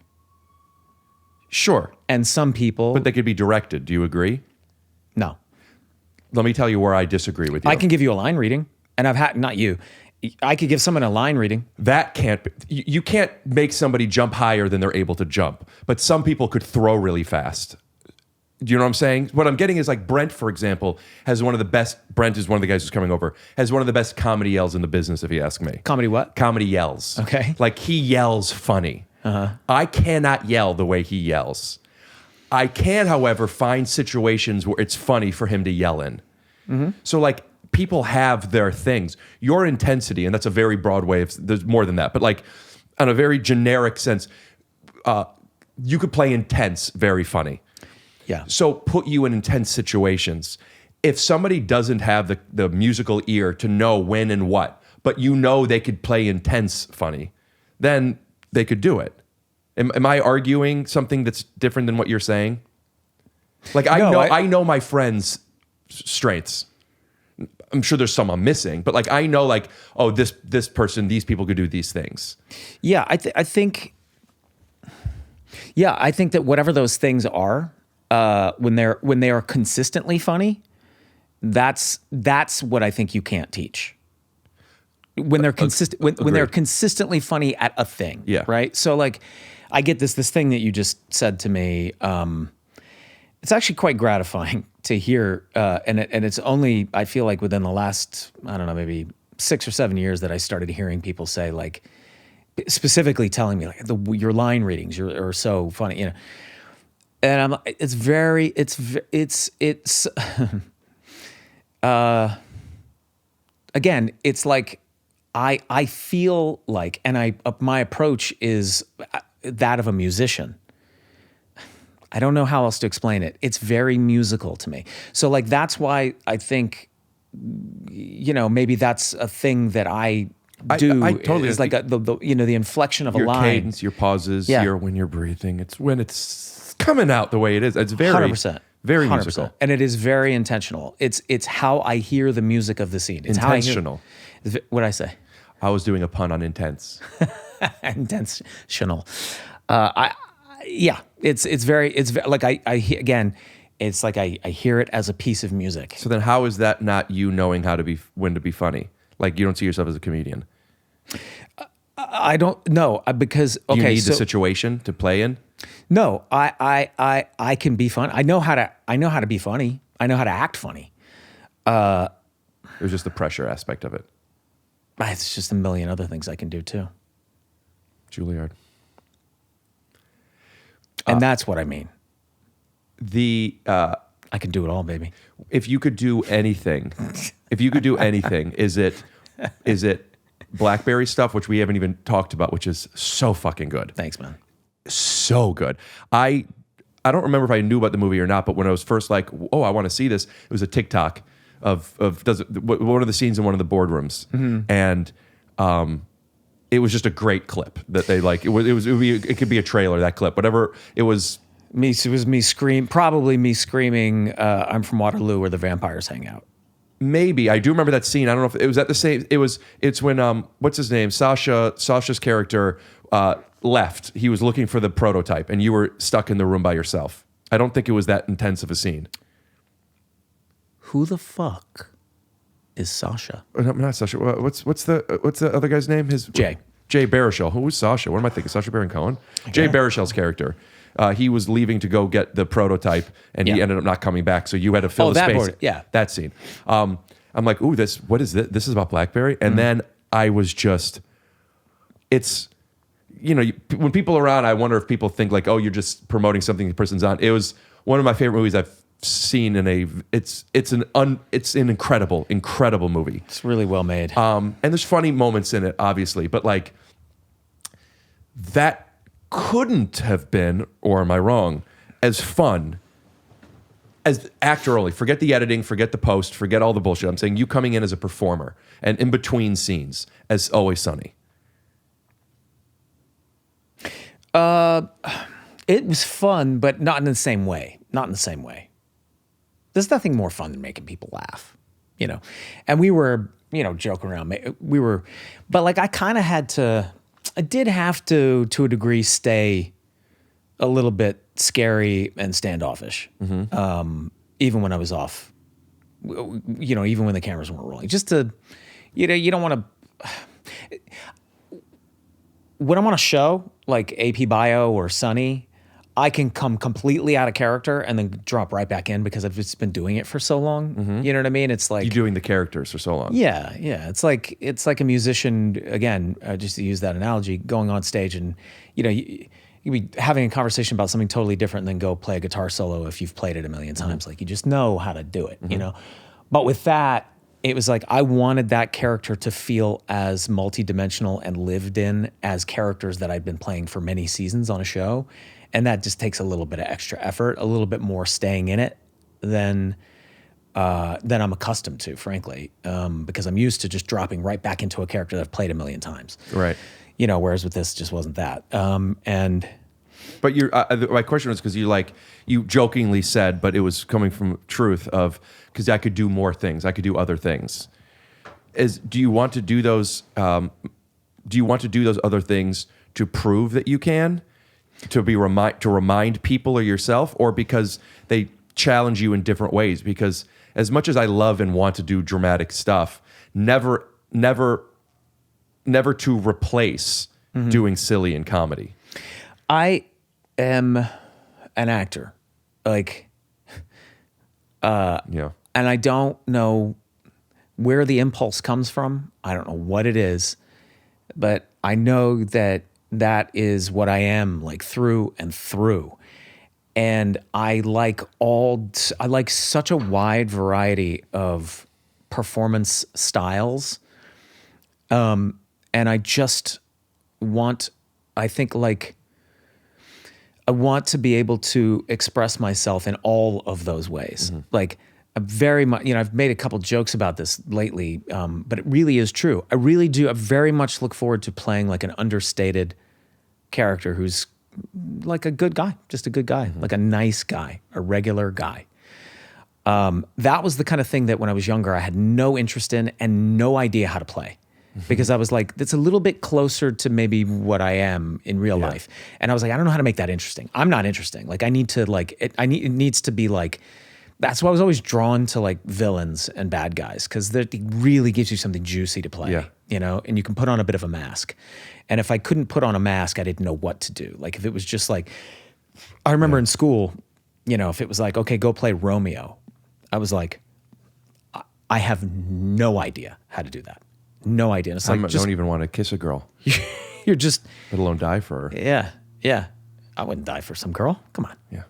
Sure. And some people... But they could be directed. Do you agree? No. Let me tell you where I disagree with you. I can give you a line reading, and I've had... Not you. I could give someone a line reading. That can't be... You can't make somebody jump higher than they're able to jump. But some people could throw really fast. Do you know what I'm saying? What I'm getting is like Brent, for example, has one of the best... Brent is one of the guys who's coming over. Has one of the best comedy yells in the business, if you ask me. Comedy what? Comedy yells. Okay. Like he yells funny. Uh-huh. I cannot yell the way he yells. I can, however, find situations where it's funny for him to yell in. Mm-hmm. So like people have their things. Your intensity, and that's a very broad way of... There's more than that. But like on a very generic sense, you could play intense very funny. Yeah. So put you in intense situations. If somebody doesn't have the musical ear to know when and what, but you know they could play intense funny, then they could do it. Am I arguing something that's different than what you're saying? Like I know my friends' strengths. I'm sure there's some I'm missing, but like I know like, oh, this person, these people could do these things. Yeah, I think that whatever those things are, when they are consistently funny, that's what I think you can't teach. When they're consistent, when they're consistently funny at a thing, yeah, right. So like, I get this thing that you just said to me. It's actually quite gratifying to hear, and it's only I feel like within the last maybe 6 or 7 years that I started hearing people say like, specifically telling me like your line readings are so funny, you know. And again, it's like I feel like, and my approach is that of a musician. I don't know how else to explain it. It's very musical to me. So like that's why I think, maybe that's a thing that I do. I totally is like the inflection of your a line. cadence, your pauses, Yeah. when you're breathing. It's when it's coming out the way it is. It's very 100%. very 100%. musical. And it is very intentional. It's how I hear the music of the scene. It's Intentional. What did I say? I was doing a pun on intense. Intentional. It's very like again, it's like I hear it as a piece of music. So then how is that not you knowing when to be funny? Like you don't see yourself as a comedian. I don't know because Do you okay, need so the situation to play in? no, I can be fun. I know how to be funny. I know how to act funny. It was just the pressure aspect of it. It's just a million other things I can do too. Juilliard. And that's what I mean. I can do it all, baby. If you could do anything, is it BlackBerry stuff, which we haven't even talked about, which is so fucking good. Thanks, man. So good. I don't remember if I knew about the movie or not, but when I was first like, oh, I want to see this, it was a TikTok of one of the scenes in one of the boardrooms, and it was just a great clip that they like. It could be a trailer, that clip, whatever it was. It was me screaming. I'm from Waterloo, where the vampires hang out. Maybe I do remember that scene. I don't know if it was at the same. It's when what's his name? Sasha's character left. He was looking for the prototype, and you were stuck in the room by yourself. I don't think it was that intense of a scene. Who the fuck is Sasha? Not Sasha. What's the other guy's name? Jay Baruchel. Who was Sasha? What am I thinking? Sasha Baron Cohen. Jay Baruchel's character. He was leaving to go get the prototype, and he ended up not coming back. So you had to fill the that space. board, yeah. That scene. I'm like, ooh, what is this? This is about BlackBerry. And then I was just, it's, when people are around, I wonder if people think like, oh, you're just promoting something the person's on. It was one of my favorite movies I've seen it's an incredible movie. It's really well made. And there's funny moments in it, obviously, but like that couldn't have been, or am I wrong, as fun as actor only. Forget the editing, forget the post, forget all the bullshit. I'm saying you coming in as a performer and in between scenes as Always Sunny. It was fun, but not in the same way. There's nothing more fun than making people laugh, And we were, joking around. But like I did have to a degree, stay a little bit scary and standoffish, even when I was off, even when the cameras weren't rolling. Just to, you don't want to. When I'm on a show like AP Bio or Sunny, I can come completely out of character and then drop right back in because I've just been doing it for so long. You know what I mean? It's like you're doing the characters for so long. Yeah. It's like a musician, again, just to use that analogy, going on stage and you be having a conversation about something totally different than go play a guitar solo if you've played it a million times. Like you just know how to do it, But with that, it was like I wanted that character to feel as multidimensional and lived in as characters that I'd been playing for many seasons on a show. And that just takes a little bit of extra effort, a little bit more staying in it than I'm accustomed to, frankly, because I'm used to just dropping right back into a character that I've played a million times. Right. Whereas with this, just wasn't that. But my question was because you jokingly said, but it was coming from truth of because I could do more things, I could do other things. Do you want to do those? Do you want to do those other things to prove that you can? To remind people or yourself, or because they challenge you in different ways? Because as much as I love and want to do dramatic stuff, never to replace doing silly and comedy. I am an actor, and I don't know where the impulse comes from. I don't know what it is, but I know that is what I am, like through and through. And I like such a wide variety of performance styles. And I just want, I think I want to be able to express myself in all of those ways. Like, I'm very much, I've made a couple jokes about this lately, but it really is true. I really do. I very much look forward to playing like an understated character who's like a good guy, just a good guy, like a nice guy, a regular guy. That was the kind of thing that when I was younger, I had no interest in and no idea how to play. Because I was like, it's a little bit closer to maybe what I am in real life. And I was like, I don't know how to make that interesting. I'm not interesting. Like, I need to like, it needs to be like, that's why I was always drawn to like villains and bad guys, because it really gives you something juicy to play, and you can put on a bit of a mask. And if I couldn't put on a mask, I didn't know what to do. Like, if it was just like, I remember in school, if it was like, okay, go play Romeo, I was like, I have no idea how to do that. No idea. It's like, don't even want to kiss a girl. You're just, let alone die for her. Yeah. I wouldn't die for some girl. Come on. Yeah.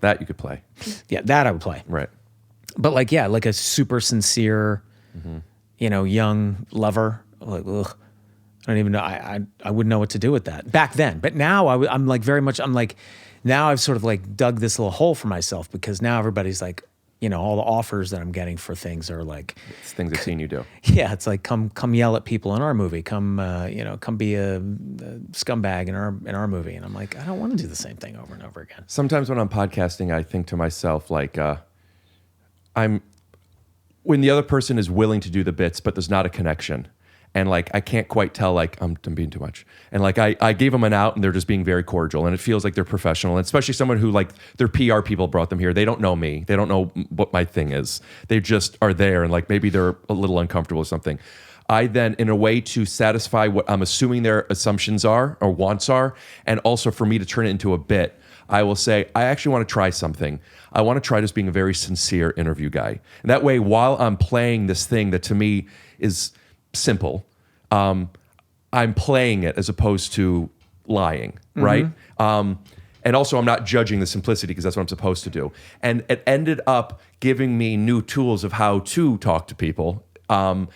That you could play. Yeah, that I would play. Right. But like, like a super sincere, young lover. Like, ugh, I don't even know. I wouldn't know what to do with that back then. But now I'm like very much, now I've sort of like dug this little hole for myself, because now everybody's like, all the offers that I'm getting for things are like, it's things I've seen you do. Yeah, it's like come yell at people in our movie. Come be a scumbag in our movie. And I'm like, I don't want to do the same thing over and over again. Sometimes when I'm podcasting, I think to myself like, when the other person is willing to do the bits, but there's not a connection. And like, I can't quite tell, like, I'm being too much. And like, I gave them an out and they're just being very cordial and it feels like they're professional. And especially someone who like their PR people brought them here. They don't know me. They don't know what my thing is. They just are there. And like, maybe they're a little uncomfortable or something. I then, in a way to satisfy what I'm assuming their assumptions are or wants are, and also for me to turn it into a bit, I will say, I actually want to try something. I want to try just being a very sincere interview guy. And that way, while I'm playing this thing that to me is simple, I'm playing it as opposed to lying, right? And also I'm not judging the simplicity, because that's what I'm supposed to do. And it ended up giving me new tools of how to talk to people. But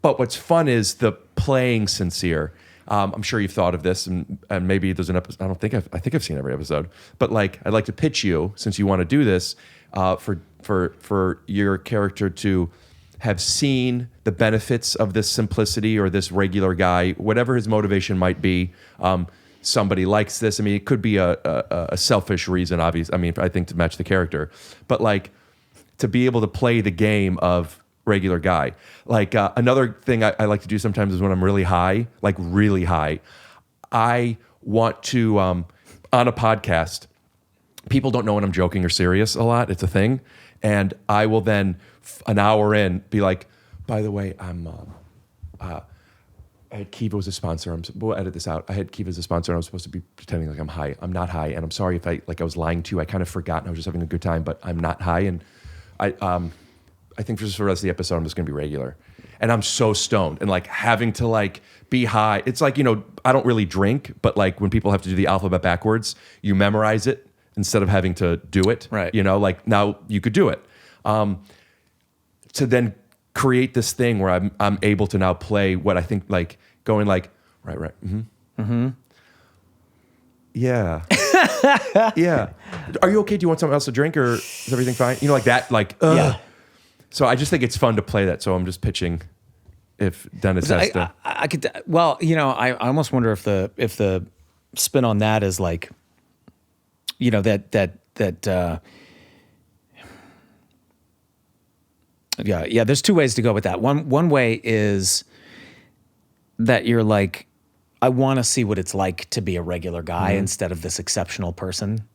what's fun is the playing sincere. I'm sure you've thought of this, and maybe there's an episode. I think I've seen every episode. But like, I'd like to pitch you, since you want to do this, for your character to have seen the benefits of this simplicity or this regular guy, whatever his motivation might be. Somebody likes this. I mean, it could be a selfish reason, obviously. I mean, I think to match the character, but like to be able to play the game of regular guy. Like another thing I like to do sometimes is when I'm really high, like really high, I want to, on a podcast, people don't know when I'm joking or serious a lot. It's a thing. And I will then, an hour in, be like, by the way, I had Kiva as a sponsor. We'll edit this out. I had Kiva as a sponsor, and I was supposed to be pretending like I'm high. I'm not high, and I'm sorry if I was lying to you. I kind of forgot, and I was just having a good time, but I'm not high. And I think for the rest of the episode, I'm just going to be regular. And I'm so stoned, and like having to like be high. It's like, I don't really drink, but like when people have to do the alphabet backwards, you memorize it instead of having to do it. Right. Like now you could do it. To then create this thing where I'm able to now play what I think, like going like, right. Yeah. Yeah. Are you okay? Do you want something else to drink, or is everything fine? Like that, like, Yeah. So I just think it's fun to play that. So I'm just pitching if Dennis has to. I could, well, I almost wonder if the spin on that is like, Yeah, there's two ways to go with that. One way is that you're like, I want to see what it's like to be a regular guy instead of this exceptional person.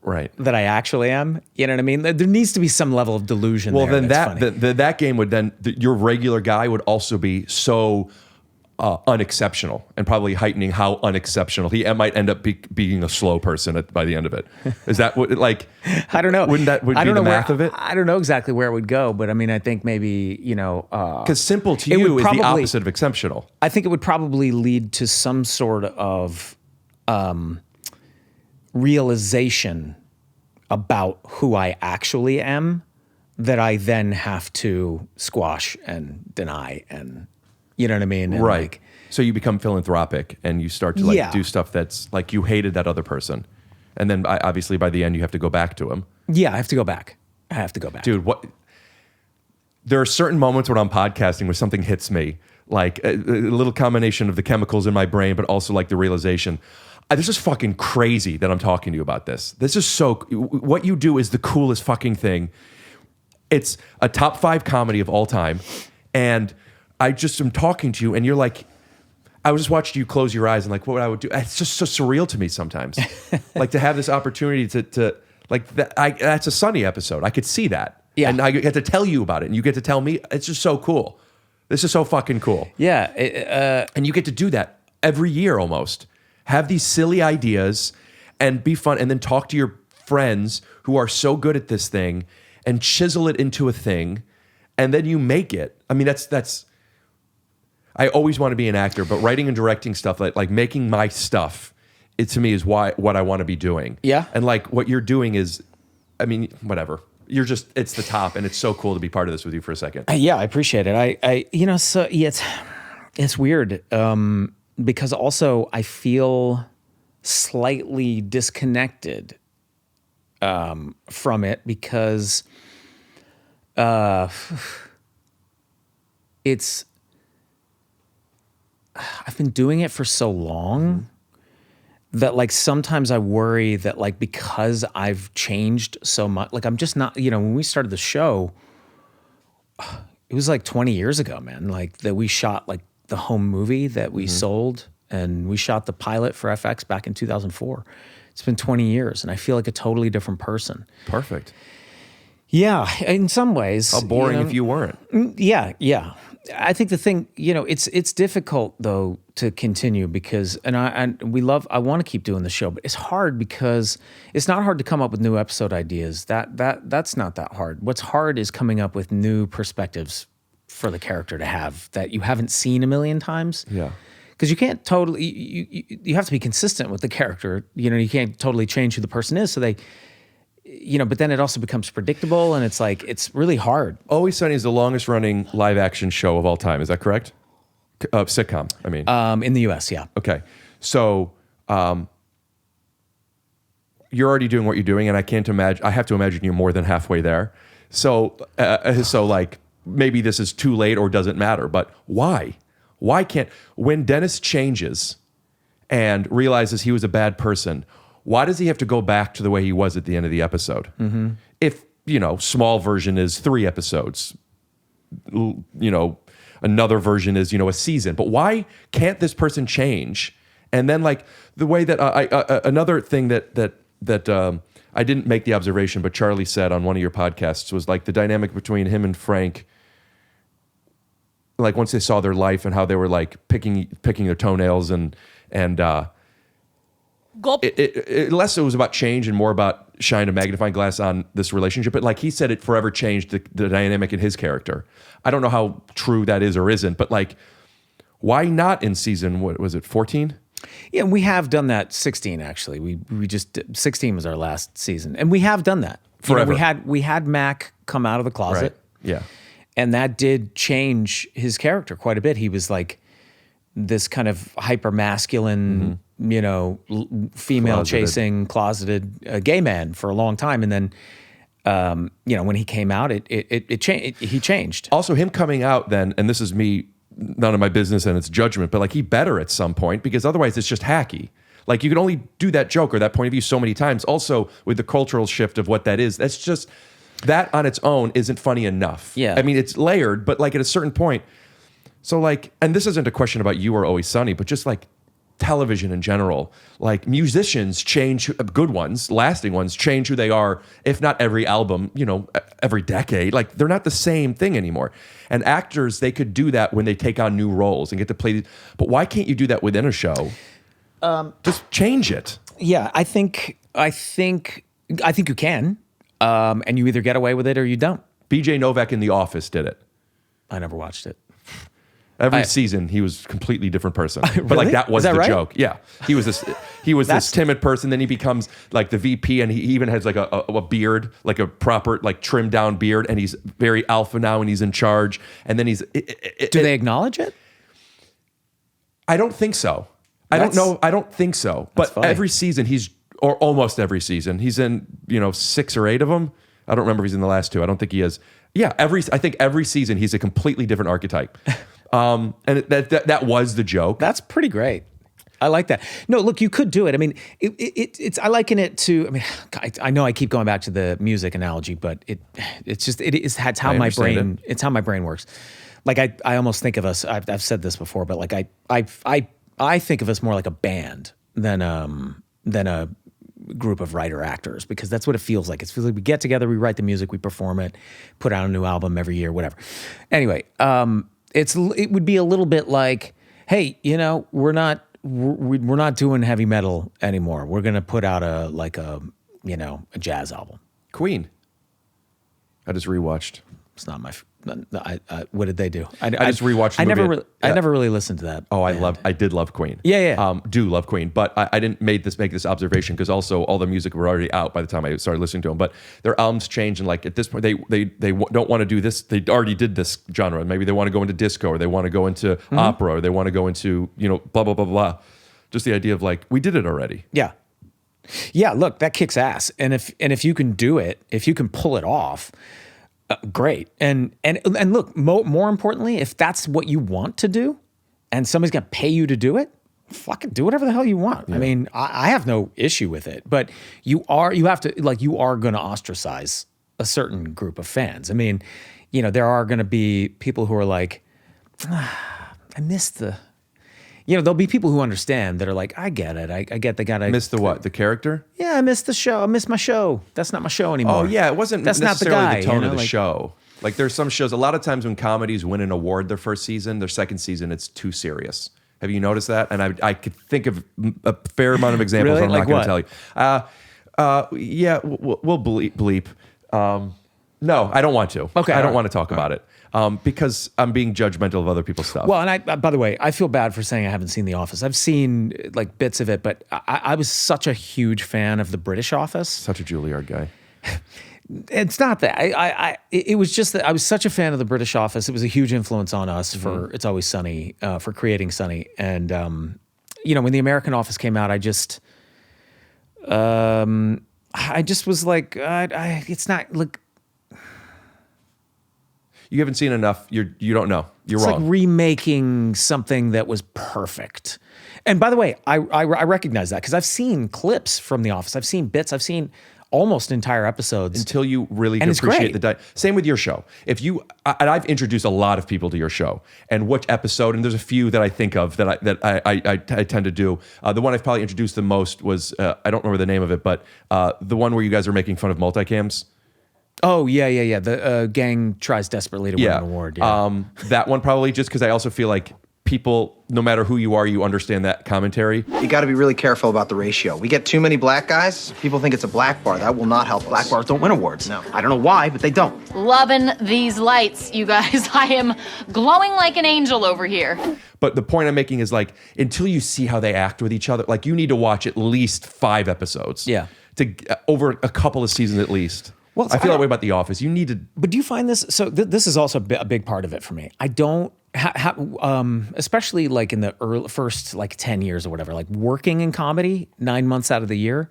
Right. That I actually am. You know what I mean? There needs to be some level of delusion there. Well, then that game would then, your regular guy would also be so unexceptional, and probably heightening how unexceptional he might end up being a slow person by the end of it. Is that what, like, I don't know. Wouldn't that be the math of it? I don't know exactly where it would go, but I mean, I think maybe, because simple to you is the opposite of exceptional. I think it would probably lead to some sort of realization about who I actually am that I then have to squash and deny and You know what I mean? And Right. like, So you become philanthropic and you start to like Yeah. do stuff that's like you hated that other person. And then obviously by the end you have to go back to him. yeah, I have to go back. Dude, what? There are certain moments when I'm podcasting where something hits me, like a little combination of the chemicals in my brain, but also like the realization, this is fucking crazy that I'm talking to you about this. This is what you do is the coolest fucking thing. It's a top 5 comedy of all time. And I just am talking to you and you're like, I was just watching you close your eyes and like, what I would do. It's just so surreal to me sometimes. Like to have this opportunity to like, that's a Sunny episode. I could see that. Yeah. And I get to tell you about it and you get to tell me. It's just so cool. This is so fucking cool. Yeah. And you get to do that every year almost. Have these silly ideas and be fun and then talk to your friends who are so good at this thing and chisel it into a thing and then you make it. I mean, that's I always want to be an actor, but writing and directing stuff, like making my stuff, it to me is what I want to be doing. Yeah. And like what you're doing is, I mean, whatever. It's the top, and it's so cool to be part of this with you for a second. Yeah, I appreciate it. So yeah, it's weird because also I feel slightly disconnected from it because I've been doing it for so long that like sometimes I worry that like because I've changed so much, like I'm just not, when we started the show, it was like 20 years ago, man, like that we shot like the home movie that we sold and we shot the pilot for FX back in 2004. It's been 20 years and I feel like a totally different person. Perfect. Yeah, in some ways. How boring if you weren't. Yeah. I think the thing, it's difficult though to continue because, I want to keep doing the show, but it's hard because it's not hard to come up with new episode ideas. That's not that hard. What's hard is coming up with new perspectives for the character to have that you haven't seen a million times. Yeah. Because you can't totally, you have to be consistent with the character. You can't totally change who the person is. So they, but then it also becomes predictable and it's like, it's really hard. Always Sunny is the longest running live action show of all time. Is that correct? Sitcom, I mean. In the US, yeah. Okay. So you're already doing what you're doing, and I have to imagine you're more than halfway there. So like maybe this is too late or doesn't matter, but why? Why can't, when Dennis changes and realizes he was a bad person, why does he have to go back to the way he was at the end of the episode? Mm-hmm. If, small version is 3 episodes, another version is, a season. But why can't this person change? And then like the way that another thing that I didn't make the observation, but Charlie said on one of your podcasts was like the dynamic between him and Frank, like once they saw their life and how they were like picking their toenails and Gulp. Less it was about change and more about shine a magnifying glass on this relationship. But like he said, it forever changed the dynamic in his character. I don't know how true that is or isn't, but like, why not in season, what was it, 14? Yeah, we have done that 16 actually. We just 16 was our last season, and we have done that Forever. We had Mac come out of the closet, Right. Yeah. and that did change his character quite a bit. He was like this kind of hyper masculine, female chasing, closeted gay man for a long time, and then when he came out, he changed. Also, him coming out then, and this is me, none of my business and it's judgment, but like he better at some point because otherwise it's just hacky. Like you can only do that joke or that point of view so many times. Also, with the cultural shift of what that is, that's just, that on its own isn't funny enough. Yeah. I mean, it's layered, but like at a certain point, so like, and this isn't a question about you or Always Sunny, but just like television in general, like musicians change, good ones, lasting ones, change who they are, if not every album, every decade. Like they're not the same thing anymore. And actors, they could do that when they take on new roles and get to play. But why can't you do that within a show? Just change it. Yeah, I think you can, and you either get away with it or you don't. BJ Novak in The Office did it. I never watched it. Every season, he was a completely different person. But Really? like that was Is that the right? joke. Yeah, he was this timid person. Then he becomes like the VP, and he even has like a beard, like a proper like trimmed down beard, and he's very alpha now, and he's in charge. And then Do they acknowledge it? I don't think so. I don't know. I don't think so. But funny. every season or almost every season, he's in 6 or 8 of them. I don't remember if he's in the last 2. I don't think he is. Yeah, I think every season he's a completely different archetype. And that was the joke. That's pretty great. I like that. No, look, you could do it. I mean, it's I liken it to. I mean, I know I keep going back to the music analogy, but it's how my brain. It's how my brain works. Like I almost think of us. I've said this before, but like I think of us more like a band than a group of writer actors, because that's what it feels like. It feels like we get together, we write the music, we perform it, put out a new album every year, whatever. Anyway, it would be a little bit like, hey, we're not doing heavy metal anymore. We're gonna put out a jazz album. Queen. I just rewatched. It's not my. What did they do? I just rewatched the movie. I never really listened to that. Oh, I did love Queen. Yeah. Do love Queen, but I didn't make this observation because also all the music were already out by the time I started listening to them. But their albums change, and like at this point, they don't want to do this. They already did this genre. Maybe they want to go into disco, or they want to go into opera, or they want to go into blah blah blah blah. Just the idea of like, we did it already. Yeah. Yeah. Look, that kicks ass, and if you can do it, if you can pull it off. Great. And look, more importantly, if that's what you want to do and somebody's going to pay you to do it, fucking do whatever the hell you want. Yeah. I mean, I have no issue with it, but you are going to ostracize a certain group of fans. I mean, there are going to be people who are like, I missed the... there'll be people who understand that are like, I get it. I get the guy. Miss the what? The character? Yeah, I missed the show. I missed my show. That's not my show anymore. Oh, yeah. It wasn't That's necessarily not the tone of the show. Like, there's some shows, a lot of times when comedies win an award their first season, their second season, it's too serious. Have you noticed that? And I could think of a fair amount of examples. Really? I'm not going to tell you. Yeah, we'll bleep. No, I don't want to. Okay. I don't want to talk about it. Because I'm being judgmental of other people's stuff. Well, and by the way, I feel bad for saying I haven't seen The Office. I've seen like bits of it, but I was such a huge fan of the British Office. Such a Juilliard guy. It's not that. It was just that I was such a fan of the British Office. It was a huge influence on us for It's Always Sunny, for creating Sunny. And, when the American Office came out, I just was like, it's not, like, you haven't seen enough. You don't know. You're wrong. It's like remaking something that was perfect. And by the way, I recognize that because I've seen clips from The Office. I've seen bits. I've seen almost entire episodes. Until you really appreciate the same with your show. And I've introduced a lot of people to your show, and which episode, and there's a few that I think of that I tend to do. The one I've probably introduced the most was, I don't remember the name of it, but the one where you guys are making fun of multicams. Oh, yeah. The gang tries desperately to win an award. Yeah. That one probably, just because I also feel like people, no matter who you are, you understand that commentary. You got to be really careful about the ratio. We get too many black guys, people think it's a black bar. That will not help us. Black bars don't win awards. No. I don't know why, but they don't. Loving these lights, you guys. I am glowing like an angel over here. But the point I'm making is, like, until you see how they act with each other, like, you need to watch at least 5 episodes. Yeah. Over a couple of seasons at least. Well, I feel that way about The Office. You need to... But do you find this... So this is also a big part of it for me. I don't... especially like in the first like 10 years or whatever, like working in comedy 9 months out of the year,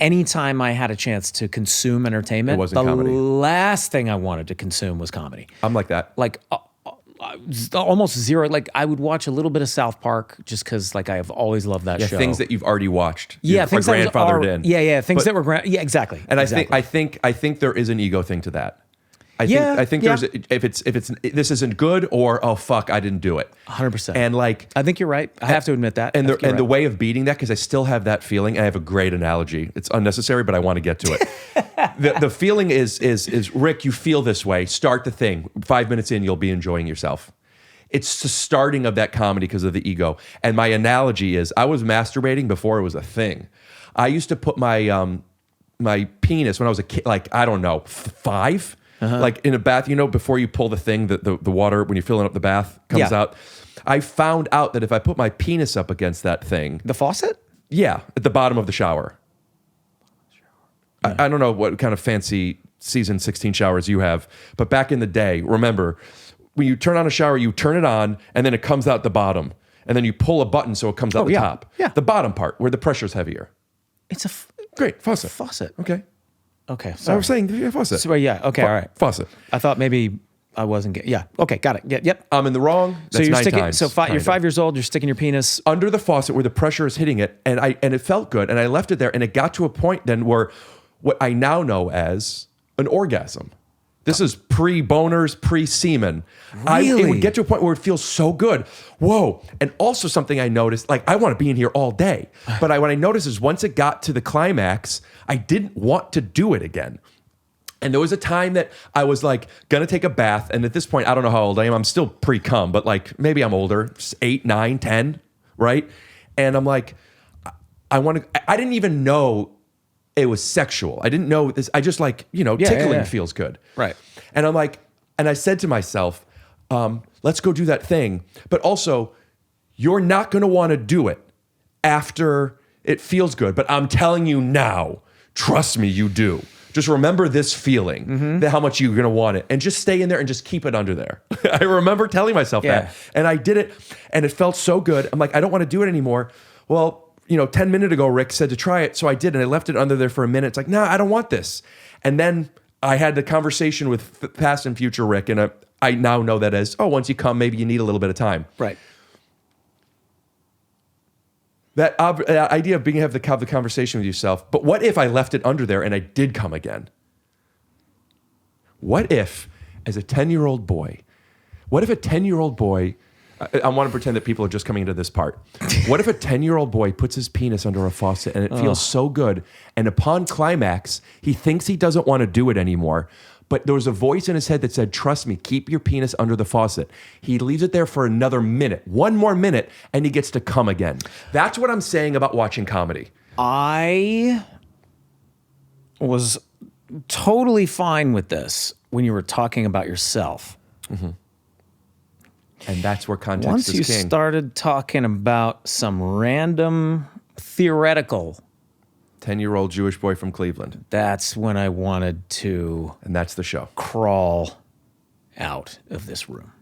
anytime I had a chance to consume entertainment, comedy. Last thing I wanted to consume was comedy. I'm like that. Like almost zero. Like I would watch a little bit of South Park just because like I have always loved that show. Things that you've already watched. Yeah, things that grandfathered in. Yeah, things that were yeah, exactly. And exactly. I think there is an ego thing to that. I think there's if it's this isn't good, or oh fuck, I didn't do it. 100%. And like I think you're right. I have to admit that. And the way of beating that, because I still have that feeling. I have a great analogy. It's unnecessary, but I want to get to it. the feeling is Rick, you feel this way. Start the thing. 5 minutes in, you'll be enjoying yourself. It's the starting of that comedy because of the ego. And my analogy is, I was masturbating before it was a thing. I used to put my my penis when I was a kid, like I don't know, 5. Like in a bath, before you pull the thing, the water, when you're filling up the bath, comes out. I found out that if I put my penis up against that thing... The faucet? Yeah, at the bottom of the shower. I don't know what kind of fancy season 16 showers you have, but back in the day, remember, when you turn on a shower, you turn it on, and then it comes out the bottom. and then you pull a button so it comes out the top. Yeah. The bottom part where the pressure's heavier. It's a Great, faucet. Faucet. Okay. Okay. So I was saying faucet. So, yeah. Okay. All right. Faucet. I thought maybe I wasn't getting. Yeah. Okay. Got it. Yeah, yep. I'm in the wrong. That's So you're 9 sticking. times, So you're kinda. 5 years old. You're sticking your penis under the faucet where the pressure is hitting it, and it felt good, and I left it there, and it got to a point then where what I now know as an orgasm. This is pre-boners, pre-semen. It would get to a point where it feels so good. Whoa. And also something I noticed, like I want to be in here all day. But what I noticed is once it got to the climax, I didn't want to do it again. And there was a time that I was like gonna take a bath. And at this point, I don't know how old I am. I'm still pre-cum, but like maybe I'm older, 8, 9, 10, right? And I'm like, I didn't even know it was sexual. I didn't know this. I just like, tickling feels good. Right. And I'm like, and I said to myself, let's go do that thing. But also, you're not going to want to do it after it feels good. But I'm telling you now, trust me, you do. Just remember this feeling, that how much you're going to want it. And just stay in there and just keep it under there. I remember telling myself that. And I did it. And it felt so good. I'm like, I don't want to do it anymore. Well, 10 minutes ago, Rick said to try it. So I did, and I left it under there for a minute. It's like, no, I don't want this. And then I had the conversation with past and future Rick, and I now know that as, once you come, maybe you need a little bit of time. Right. That idea of have the conversation with yourself, but what if I left it under there and I did come again? What if, as a 10-year-old boy, I want to pretend that people are just coming into this part. What if a 10-year-old boy puts his penis under a faucet and it feels so good, and upon climax, he thinks he doesn't want to do it anymore, but there was a voice in his head that said, trust me, keep your penis under the faucet. He leaves it there for another minute, one more minute, and he gets to come again. That's what I'm saying about watching comedy. I was totally fine with this when you were talking about yourself. Mm-hmm. And that's where context Once is king. you started talking about some random theoretical 10-year-old Jewish boy from Cleveland. That's when I wanted to... And that's the show. Crawl out of this room.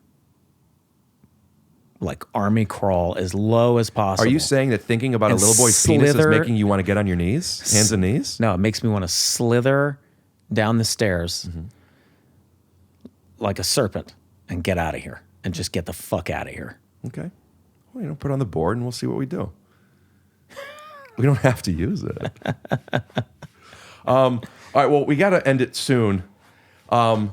Like army crawl as low as possible. Are you saying that thinking about a little boy's penis is making you want to get on your knees? Hands and knees? No, it makes me want to slither down the stairs like a serpent and get out of here. And just get the fuck out of here. Okay. Well, put it on the board and we'll see what we do. We don't have to use it. All right, well, we got to end it soon. There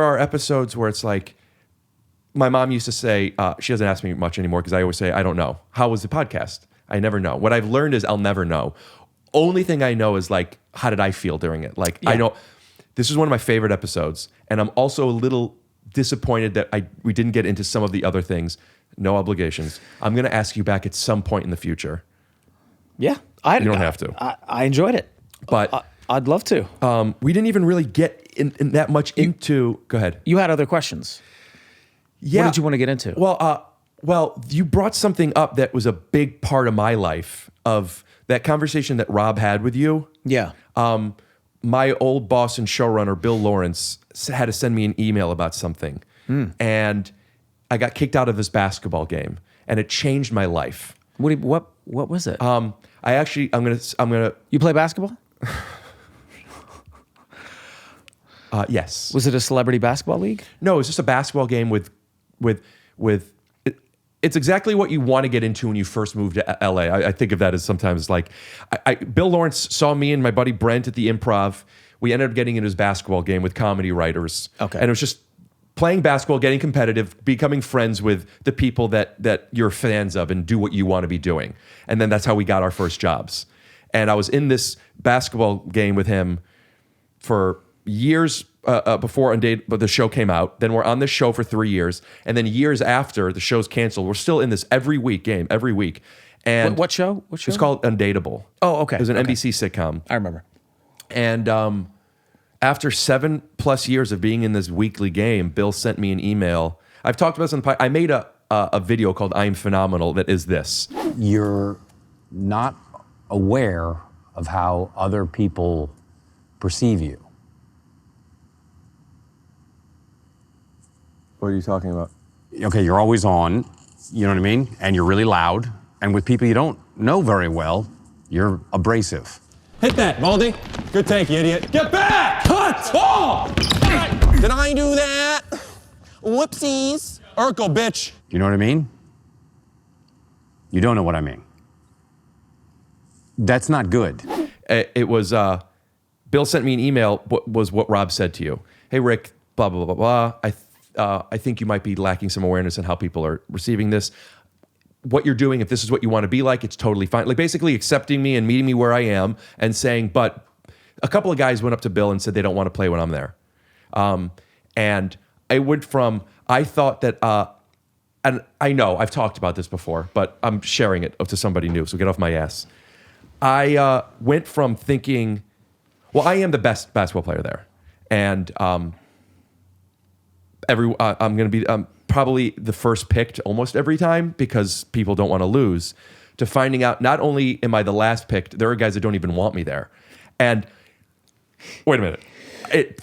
are episodes where it's like, my mom used to say, she doesn't ask me much anymore because I always say, I don't know. How was the podcast? I never know. What I've learned is I'll never know. Only thing I know is like, how did I feel during it? Like, I know... This is one of my favorite episodes, and I'm also a little disappointed that we didn't get into some of the other things. No obligations. I'm going to ask you back at some point in the future. Yeah. You don't have to. I enjoyed it. But I'd love to. We didn't even really get in that much into... Go ahead. You had other questions. Yeah. What did you want to get into? Well, you brought something up that was a big part of my life, of that conversation that Rob had with you. Yeah. My old boss and showrunner, Bill Lawrence, had to send me an email about something. And I got kicked out of this basketball game, and it changed my life. What was it? I'm gonna. You play basketball? Yes. Was it a celebrity basketball league? No, it was just a basketball game with it's exactly what you want to get into when you first move to LA. I think of that as sometimes like, Bill Lawrence saw me and my buddy Brent at the Improv. We ended up getting into his basketball game with comedy writers. Okay. And it was just playing basketball, getting competitive, becoming friends with the people that you're fans of and do what you want to be doing. And then that's how we got our first jobs. And I was in this basketball game with him for years before but the show came out. Then we're on this show for 3 years. And then years after the show's canceled, we're still in this every week. And what show? It's called Undateable. Oh, okay. It was an NBC sitcom. I remember. And after 7+ years of being in this weekly game, Bill sent me an email. I've talked about this on the podcast. I made a video called I'm Phenomenal that is this. You're not aware of how other people perceive you. What are you talking about? okay, you're always on, you know what I mean? And you're really loud. And with people you don't know very well, you're abrasive. Hit that, Baldy. Good take, you idiot. Get back! Cut! Ball! Did I do that? Whoopsies. Urkel, bitch. You know what I mean? You don't know what I mean. That's not good. It was, Bill sent me an email, was what Rob said to you. Hey, Rick, blah, blah, blah, blah. I think you might be lacking some awareness on how people are receiving this. What you're doing, if this is what you want to be like, it's totally fine. Like basically accepting me and meeting me where I am and saying, but a couple of guys went up to Bill and said they don't want to play when I'm there. And I went from, I thought that, and I know I've talked about this before, but I'm sharing it to somebody new, so get off my ass. I went from thinking, well, I am the best basketball player there. And I'm going to be probably the first picked almost every time because people don't want to lose, to finding out not only am I the last picked, there are guys that don't even want me there. And wait a minute.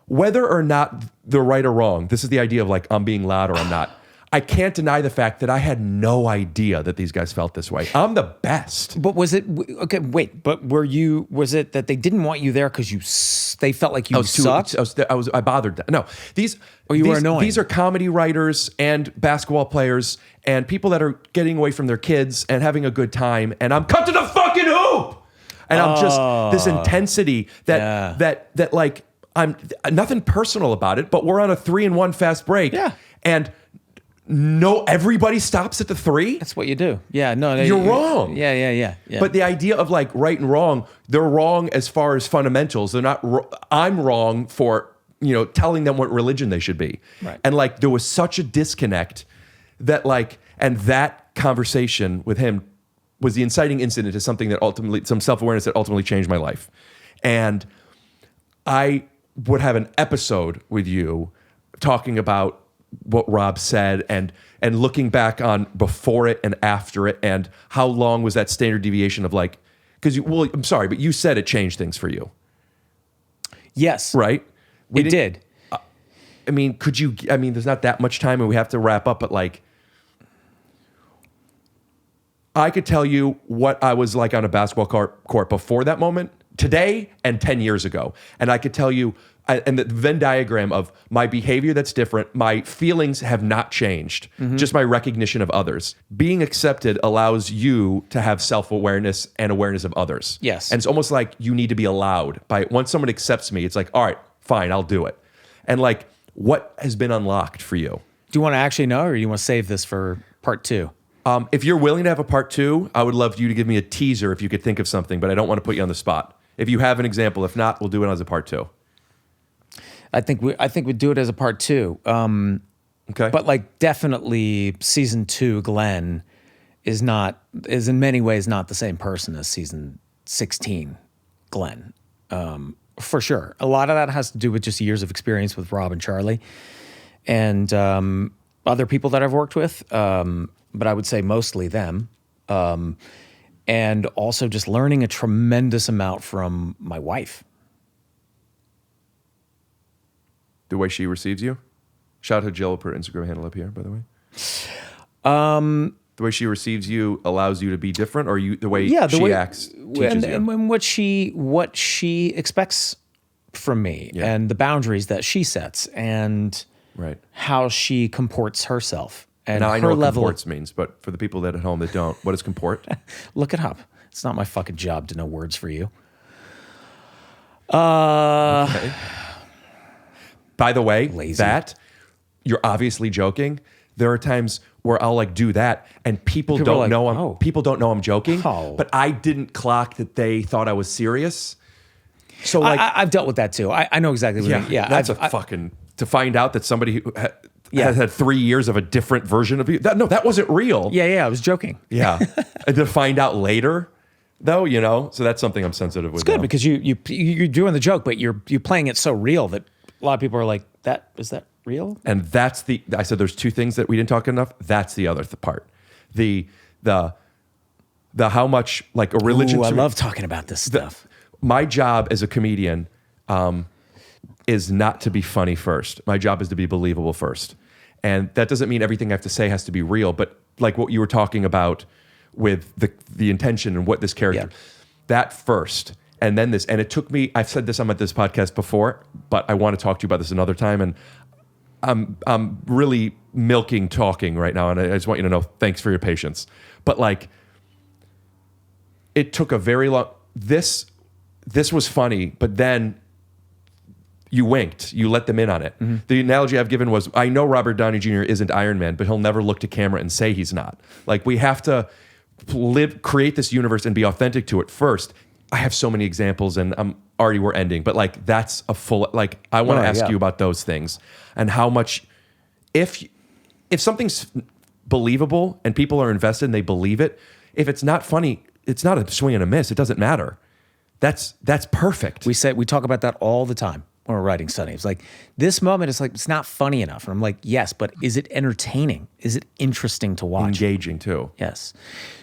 Whether or not they're right or wrong, this is the idea of like I'm being loud or I'm not. I can't deny the fact that I had no idea that these guys felt this way. I'm the best. But was it okay? Wait, but was it that they didn't want you there because they felt like you sucked? I bothered them. No, were annoying. These are comedy writers and basketball players and people that are getting away from their kids and having a good time. And I'm cut to the fucking hoop. And I'm just this intensity that like I'm nothing personal about it. But we're on a 3-1 fast break. Yeah, and. No, everybody stops at the 3? That's what you do. Yeah, no, you're wrong. Yeah. But the idea of like right and wrong, they're wrong as far as fundamentals. They're not. I'm wrong for telling them what religion they should be. Right. And like there was such a disconnect that like, and that conversation with him was the inciting incident to something that ultimately, some self-awareness that ultimately changed my life. And I would have an episode with you talking about what Rob said and looking back on before it and after it and how long was that standard deviation of like, because I'm sorry, but you said it changed things for you. Yes. Right? It did. I mean, there's not that much time and we have to wrap up, but like, I could tell you what I was like on a basketball court before that moment, today and 10 years ago. And I could tell you, and the Venn diagram of my behavior that's different, my feelings have not changed, just my recognition of others. Being accepted allows you to have self-awareness and awareness of others. Yes. And it's almost like you need to be allowed. Once someone accepts me, it's like, all right, fine, I'll do it. And like, what has been unlocked for you? Do you want to actually know, or do you want to save this for part 2? If you're willing to have a part 2, I would love you to give me a teaser if you could think of something, but I don't want to put you on the spot. If you have an example, if not, we'll do it as a part 2. I think we'd do it as a part 2. Okay. But like definitely season 2, Glenn is in many ways not the same person as season 16, Glenn. For sure. A lot of that has to do with just years of experience with Rob and Charlie and other people that I've worked with. But I would say mostly them. And also just learning a tremendous amount from my wife. The way she receives you? Shout out to Jill, put her Instagram handle up here, by the way. The way she receives you allows you to be different, or the way she acts teaches you? And what she expects from me, and the boundaries that she sets, and how she comports herself. And now her I know what level comports means, but for the people that at home that don't, what is comport? Look it up. It's not my fucking job to know words for you. Okay. By the way, Lazy. You're obviously joking. There are times where I'll like do that and people don't know I'm joking, but I didn't clock that they thought I was serious. So like I've dealt with that too. I know exactly what you mean. Yeah, that's fucking to find out that somebody who has had 3 years of a different version of you. That wasn't real. Yeah, I was joking. Yeah. And to find out later though, so that's something I'm sensitive with. It's good because you're doing the joke, but you're playing it so real that a lot of people are like, is that real? And that's I said there's 2 things that we didn't talk enough. That's the other part. The how much like a religion. Ooh, I love talking about this stuff. My job as a comedian is not to be funny first. My job is to be believable first. And that doesn't mean everything I have to say has to be real, but like what you were talking about with the intention and what this character, that first, and then this, and it took me, I've said this on this podcast before, but I want to talk to you about this another time, and I'm really milking talking right now, and I just want you to know, thanks for your patience. But like, it took a very long, this was funny, but then you winked. You let them in on it. Mm-hmm. The analogy I've given was, I know Robert Downey Jr. isn't Iron Man, but he'll never look to camera and say he's not. Like, we have to create this universe and be authentic to it first. I have so many examples, and we're ending, but like, that's a full, like, I want to ask you about those things and how much, if something's believable and people are invested and they believe it, if it's not funny, it's not a swing and a miss. It doesn't matter. That's perfect. We talk about that all the time when we're writing Sunny. It's like, this moment is like, it's not funny enough. And I'm like, yes, but is it entertaining? Is it interesting to watch? Engaging too. Yes.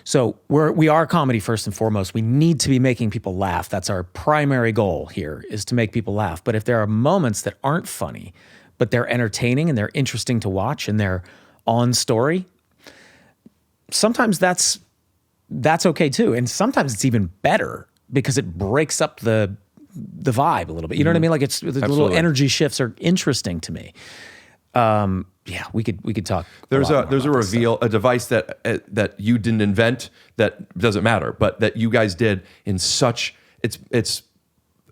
So we are comedy first and foremost. We need to be making people laugh. That's our primary goal here, is to make people laugh. But if there are moments that aren't funny, but they're entertaining and they're interesting to watch and they're on story, sometimes that's okay too. And sometimes it's even better because it breaks up the vibe a little bit. You know what I mean? Like, the little energy shifts are interesting to me. We could talk. There's a reveal, a device that you didn't invent, that doesn't matter, but that you guys did in such, it's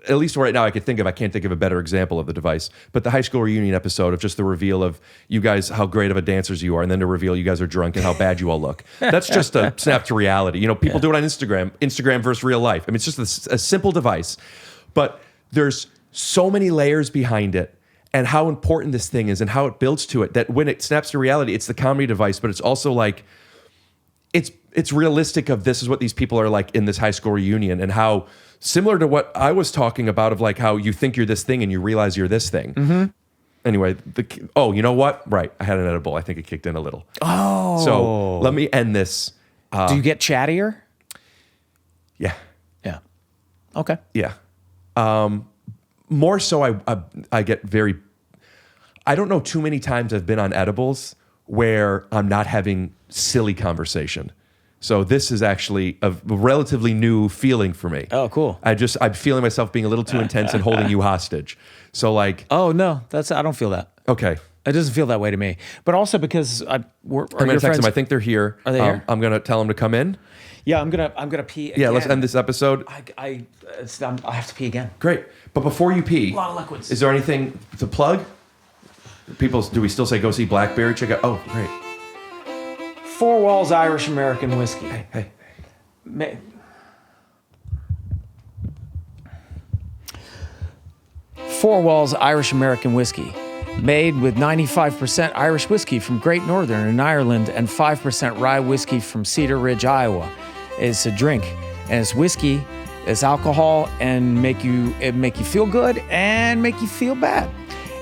at least right now I can't think of a better example of the device, but the high school reunion episode of just the reveal of you guys, how great of a dancers you are, and then to reveal you guys are drunk and how bad you all look. That's just a snap to reality. You know, people do it on Instagram versus real life. I mean, it's just a simple device, but there's so many layers behind it and how important this thing is and how it builds to it, that when it snaps to reality, it's the comedy device, but it's also like, it's realistic of this is what these people are like in this high school reunion, and how similar to what I was talking about of like how you think you're this thing and you realize you're this thing. Mm-hmm. Anyway, you know what? Right. I had an edible. I think it kicked in a little. Oh. So let me end this. Do you get chattier? Yeah. Yeah. Okay. Yeah. More so I get very, I don't know too many times I've been on edibles where I'm not having silly conversation. So this is actually a relatively new feeling for me. Oh, cool. I'm feeling myself being a little too intense and holding you hostage. So like, oh no, I don't feel that. Okay. It doesn't feel that way to me. But also because I'm going to text them. I think they're here. Are they here? I'm going to tell them to come in. Yeah, I'm gonna pee again. Yeah, let's end this episode. I have to pee again. Great. But before you pee, a lot of liquids. Is there anything to plug? Do we still say go see Blackberry? Check out. Oh, great. 4 Walls Irish American Whiskey. Hey. Four Walls Irish American Whiskey, made with 95% Irish whiskey from Great Northern in Ireland and 5% rye whiskey from Cedar Ridge, Iowa. It's a drink, and it's whiskey, it's alcohol, and make you feel good and make you feel bad,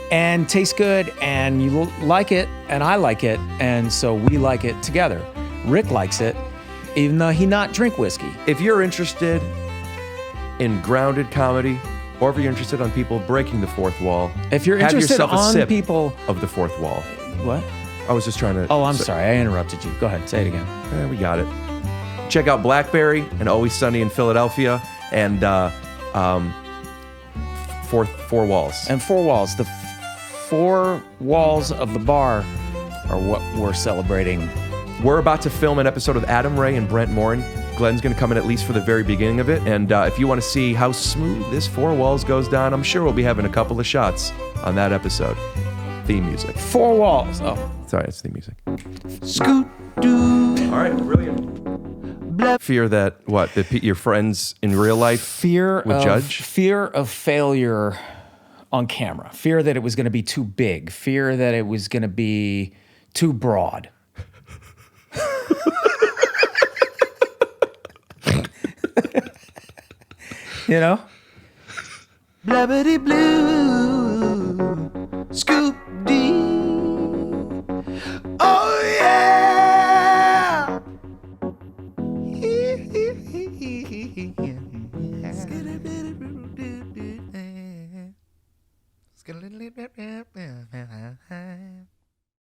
and taste good, and you like it, and I like it, and so we like it together. Rick likes it, even though he not drink whiskey. If you're interested in grounded comedy, or if you're interested on people breaking the fourth wall, if you're have interested yourself a on sip people of the fourth wall. What? I was just trying to. Oh, I'm sorry. I interrupted you. Go ahead. Say it again. We got it. Check out Blackberry and Always Sunny in Philadelphia and Four Walls. And 4 Walls. The 4 walls of the bar are what we're celebrating. We're about to film an episode of Adam Ray and Brent Morin. Glenn's going to come in at least for the very beginning of it. And if you want to see how smooth this 4 Walls goes down, I'm sure we'll be having a couple of shots on that episode. Theme music. 4 Walls. Oh. Sorry, it's theme music. Scoot-doo. All right, brilliant. Fear that, your friends in real life would judge? Fear of failure on camera. Fear that it was going to be too big. Fear that it was going to be too broad. You know? Blabbity blue, scoop dee. Oh yeah.